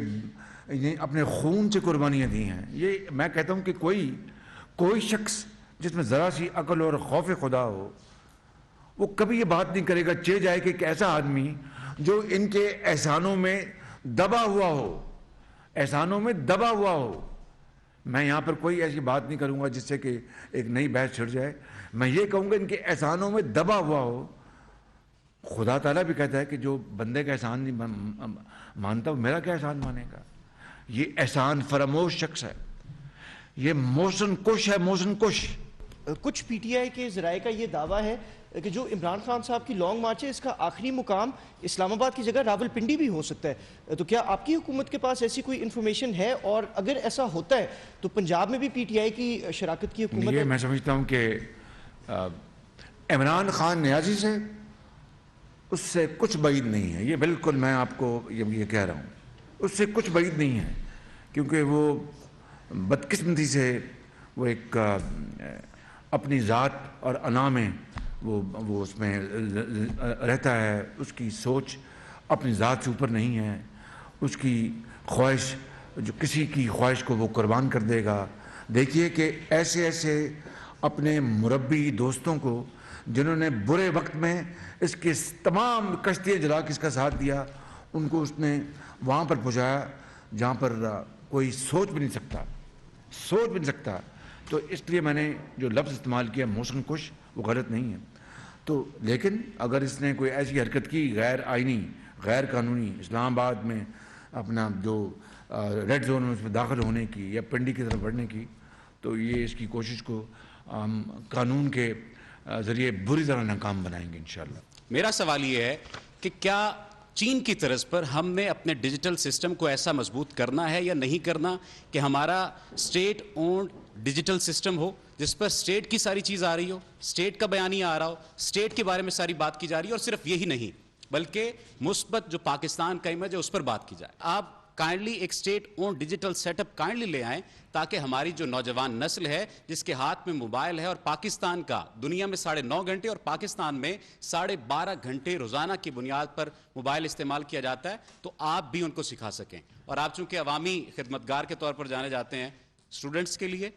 اپنے خون سے قربانیاں دی ہیں. یہ میں کہتا ہوں کہ کوئی شخص جس میں ذرا سی عقل اور خوف خدا ہو وہ کبھی یہ بات نہیں کرے گا چہ جائے کہ ایک ایسا آدمی جو ان کے احسانوں میں دبا ہوا ہو, احسانوں میں دبا ہوا ہو. میں یہاں پر کوئی ایسی بات نہیں کروں گا جس سے کہ ایک نئی بحث چھڑ جائے. میں یہ کہوں گا ان کے احسانوں میں دبا ہوا ہو. خدا تعالیٰ بھی کہتا ہے کہ جو بندے کا احسان نہیں مانتا وہ میرا کیا احسان مانے گا. یہ احسان فراموش شخص ہے, یہ موسن کش ہے, موسن کش. کچھ پی ٹی آئی کے ذرائع کا یہ دعویٰ ہے کہ جو عمران خان صاحب کی لانگ مارچ ہے اس کا آخری مقام اسلام آباد کی جگہ راول پنڈی بھی ہو سکتا ہے. تو کیا آپ کی حکومت کے پاس ایسی کوئی انفارمیشن ہے, اور اگر ایسا ہوتا ہے تو پنجاب میں بھی پی ٹی آئی کی شراکت کی حکومت ہے؟ یہ میں سمجھتا ہوں کہ عمران خان نیازی سے اس سے کچھ بعید نہیں ہے. یہ بالکل میں آپ کو یہ کہہ رہا ہوں, اس سے کچھ بعید نہیں ہے, کیونکہ وہ بدقسمتی سے وہ ایک اپنی ذات اور انا میں وہ اس میں رہتا ہے. اس کی سوچ اپنی ذات سے اوپر نہیں ہے. اس کی خواہش, جو کسی کی خواہش کو وہ قربان کر دے گا. دیکھیے کہ ایسے اپنے مربی دوستوں کو جنہوں نے برے وقت میں اس کے تمام کشتیاں جلا کے اس کا ساتھ دیا, ان کو اس نے وہاں پر پہنچایا جہاں پر کوئی سوچ بھی نہیں سکتا. تو اس لیے میں نے جو لفظ استعمال کیا موسن کش, وہ غلط نہیں ہے. تو لیکن اگر اس نے کوئی ایسی حرکت کی غیر آئینی, غیر قانونی, اسلام آباد میں اپنا جو ریڈ زون میں اس میں داخل ہونے کی یا پنڈی کی طرف بڑھنے کی, تو یہ اس کی کوشش کو قانون کے ذریعے بری طرح ناکام بنائیں گے انشاءاللہ. میرا سوال یہ ہے کہ کیا چین کی طرز پر ہم نے اپنے ڈیجیٹل سسٹم کو ایسا مضبوط کرنا ہے یا نہیں کرنا کہ ہمارا اسٹیٹ اونڈ ڈیجیٹل سسٹم ہو جس پر اسٹیٹ کی ساری چیز آ رہی ہو, اسٹیٹ کا بیانیہ آ رہا ہو, اسٹیٹ کے بارے میں ساری بات کی جا رہی ہے, اور صرف یہی نہیں بلکہ مثبت جو پاکستان کا امیج ہے اس پر بات کی جائے. آپ کائنڈلی ایک state own digital set up kindly لے آئیں تاکہ ہماری جو نوجوان نسل ہے جس کے ہاتھ میں موبائل ہے, اور پاکستان کا دنیا میں 9.5 گھنٹے اور پاکستان میں 12.5 گھنٹے روزانہ کی بنیاد پر موبائل استعمال کیا جاتا ہے, تو آپ بھی ان کو سکھا سکیں. اور آپ چونکہ عوامی خدمتگار کے طور پر جانے جاتے ہیں, اسٹوڈنٹس کے لیے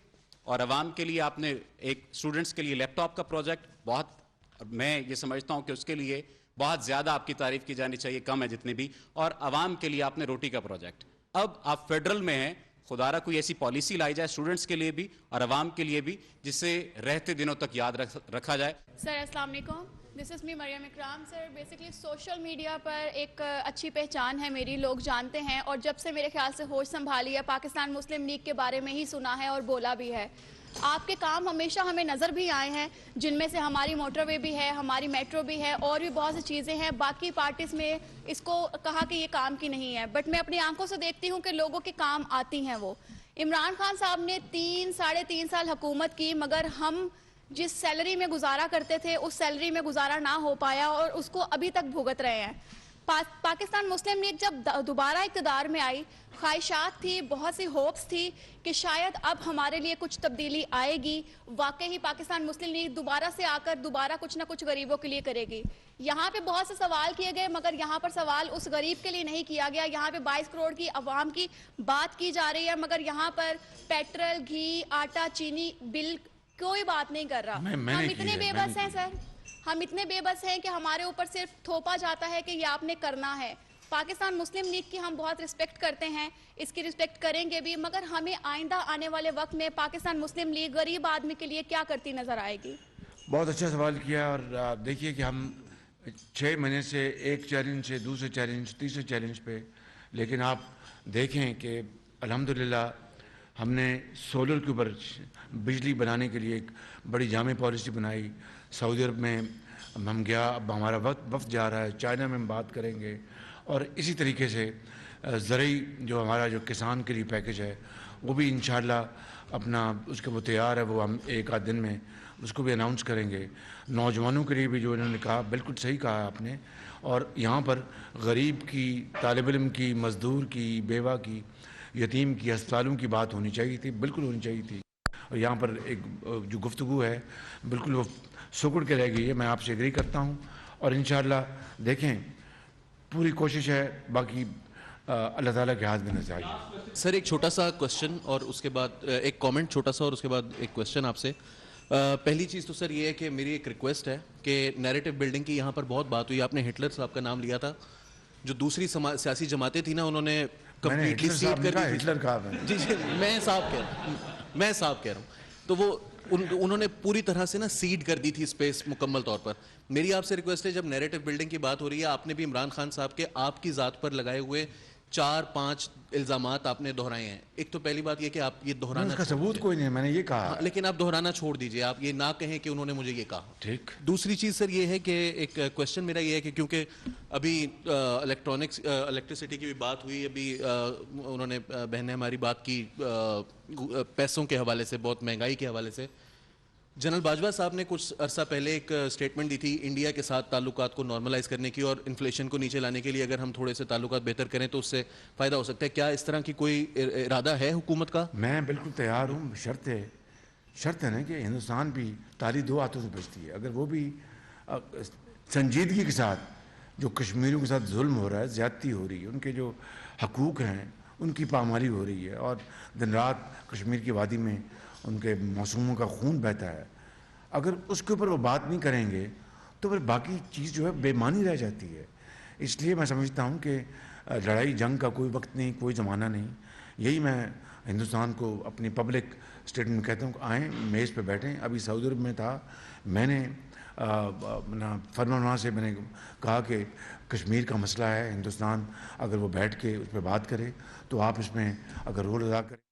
اور عوام کے لیے آپ نے ایک اسٹوڈنٹس کے لیے لیپ ٹاپ کا پروجیکٹ, بہت میں یہ سمجھتا ہوں کہ اس کے لیے بہت زیادہ آپ کی تعریف کی جانی چاہیے, کم ہے جتنی بھی. اور عوام کے لیے آپ نے روٹی کا پروجیکٹ. اب آپ فیڈرل میں ہیں, خدا کوئی ایسی پالیسی لائی جائے اسٹوڈنٹس کے لیے بھی اور عوام کے لیے بھی جسے رہتے دنوں تک یاد رکھا جائے. سر السلام علیکم, دس از می مریم اکرام. سر بیسکلی سوشل میڈیا پر ایک اچھی پہچان ہے میری, لوگ جانتے ہیں, اور جب سے میرے خیال سے ہوش سنبھالی ہے پاکستان مسلم لیگ کے بارے میں ہی سنا ہے اور بولا بھی ہے. آپ کے کام ہمیشہ ہمیں نظر بھی آئے ہیں، جن میں سے ہماری موٹر وے بھی ہے، ہماری میٹرو بھی ہے، اور بھی بہت سی چیزیں ہیں. باقی پارٹیز میں اس کو کہا کہ یہ کام کی نہیں ہے، بٹ میں اپنی آنکھوں سے دیکھتی ہوں کہ لوگوں کے کام آتی ہیں. وہ عمران خان صاحب نے 3-3.5 سال حکومت کی، مگر ہم جس سیلری میں گزارا کرتے تھے اس سیلری میں گزارا نہ ہو پایا، اور اس کو ابھی تک بھگت رہے ہیں. پاکستان مسلم لیگ جب دوبارہ اقتدار میں آئی، خواہشات تھی، بہت سی ہوپس تھی کہ شاید اب ہمارے لیے کچھ تبدیلی آئے گی. واقعی پاکستان مسلم لیگ دوبارہ سے آ کر دوبارہ کچھ نہ کچھ غریبوں کے لیے کرے گی. یہاں پہ بہت سے سوال کیے گئے، مگر یہاں پر سوال اس غریب کے لیے نہیں کیا گیا. یہاں پہ 22 کروڑ کی عوام کی بات کی جا رہی ہے، مگر یہاں پر پیٹرول، گھی، آٹا، چینی بل کوئی بات نہیں کر رہا. ہم اتنے بے بس ہیں سر، ہم اتنے بے بس ہیں کہ ہمارے اوپر صرف تھوپا جاتا ہے کہ یہ آپ نے کرنا ہے. پاکستان مسلم لیگ کی ہم بہت رسپیکٹ کرتے ہیں، اس کی رسپیکٹ کریں گے بھی، مگر ہمیں آئندہ آنے والے وقت میں پاکستان مسلم لیگ غریب آدمی کے لیے کیا کرتی نظر آئے گی. بہت اچھا سوال کیا. اور دیکھیے کہ ہم 6 مہینے سے ایک چیلنج سے دوسرے چیلنج تیسرے چیلنج پہ، لیکن آپ دیکھیں کہ الحمدللہ ہم نے سولر کے اوپر بجلی بنانے کے لیے ایک بڑی جامع پالیسی بنائی. سعودی عرب میں ہم گیا، اب ہمارا وفد جا رہا ہے، چائنا میں ہم بات کریں گے. اور اسی طریقے سے زرعی جو ہمارا جو کسان کے لیے پیکج ہے وہ بھی انشاءاللہ اپنا اس کا وہ تیار ہے، وہ ہم 1 آدھ دن میں اس کو بھی اناؤنس کریں گے. نوجوانوں کے لیے بھی جو انہوں نے کہا بالکل صحیح کہا آپ نے. اور یہاں پر غریب کی، طالب علم کی، مزدور کی، بیوہ کی، یتیم کی، ہسپتالوں کی بات ہونی چاہیے تھی، بالکل ہونی چاہیے تھی. اور یہاں پر ایک جو گفتگو ہے بالکل وہ سکڑ کے رہ گئی ہے. میں آپ سے ایگری کرتا ہوں، اور انشاءاللہ دیکھیں پوری کوشش ہے، باقی اللہ تعالیٰ کے ہاتھ میں نظر آئی. سر ایک چھوٹا سا کوشچن اور اس کے بعد ایک کامنٹ چھوٹا سا، اور اس کے بعد ایک کوشچن آپ سے. پہلی چیز تو سر یہ ہے کہ میری ایک ریکویسٹ ہے کہ نیریٹو بلڈنگ کی یہاں پر بہت بات ہوئی. آپ نے ہٹلر صاحب کا نام لیا تھا، جو دوسری سیاسی جماعتیں تھیں نا انہوں نے کمپلیٹلی سیڈ کر دی. ہٹلر کہا جی جی میں صاحب کہہ رہا ہوں. تو وہ انہوں نے پوری طرح سے نا سیڈ کر دی تھی اسپیس مکمل طور پر. میری آپ سے ریکویسٹ ہے، جب نیریٹو بلڈنگ کی بات ہو رہی ہے، آپ نے بھی عمران خان صاحب کے آپ کی ذات پر لگائے ہوئے 4-5 الزامات آپ نے دہرائے ہیں. ایک تو پہلی بات یہ کہ آپ یہ دہرانا، اس کا ثبوت کوئی نہیں، میں نے یہ کہا، لیکن آپ دہرانا چھوڑ دیجئے، آپ یہ نہ کہیں کہ انہوں نے مجھے یہ کہا. ٹھیک. دوسری چیز سر یہ ہے کہ ایک کوشچن میرا یہ ہے کہ کیونکہ ابھی الیکٹرسٹی کی بھی بات ہوئی، ابھی انہوں نے بہن نے ہماری بات کی پیسوں کے حوالے سے، بہت مہنگائی کے حوالے سے. جنرل باجوہ صاحب نے کچھ عرصہ پہلے ایک سٹیٹمنٹ دی تھی انڈیا کے ساتھ تعلقات کو نارملائز کرنے کی اور انفلیشن کو نیچے لانے کے لیے اگر ہم تھوڑے سے تعلقات بہتر کریں تو اس سے فائدہ ہو سکتا ہے. کیا اس طرح کی کوئی ارادہ ہے حکومت کا؟ میں بالکل تیار ہوں. شرط ہے نا کہ ہندوستان بھی تالی 2 ہاتھوں سے بچتی ہے. اگر وہ بھی سنجیدگی کے ساتھ جو کشمیریوں کے ساتھ ظلم ہو رہا ہے، زیادتی ہو رہی ہے، ان کے جو حقوق ہیں ان کی پامالی ہو رہی ہے، اور دن رات کشمیر کی وادی میں ان کے معصوموں کا خون بہتا ہے، اگر اس کے اوپر وہ بات نہیں کریں گے تو پھر باقی چیز جو ہے بے معنی رہ جاتی ہے. اس لیے میں سمجھتا ہوں کہ لڑائی جنگ کا کوئی وقت نہیں، کوئی زمانہ نہیں. یہی میں ہندوستان کو اپنی پبلک اسٹیٹمنٹ کہتا ہوں کہ آئیں میز پہ بیٹھیں. ابھی سعودی عرب میں تھا، میں نے فرمانروا سے میں نے کہا کہ کشمیر کا مسئلہ ہے، ہندوستان اگر وہ بیٹھ کے اس پہ بات کرے تو آپ اس میں اگر رول ادا کریں.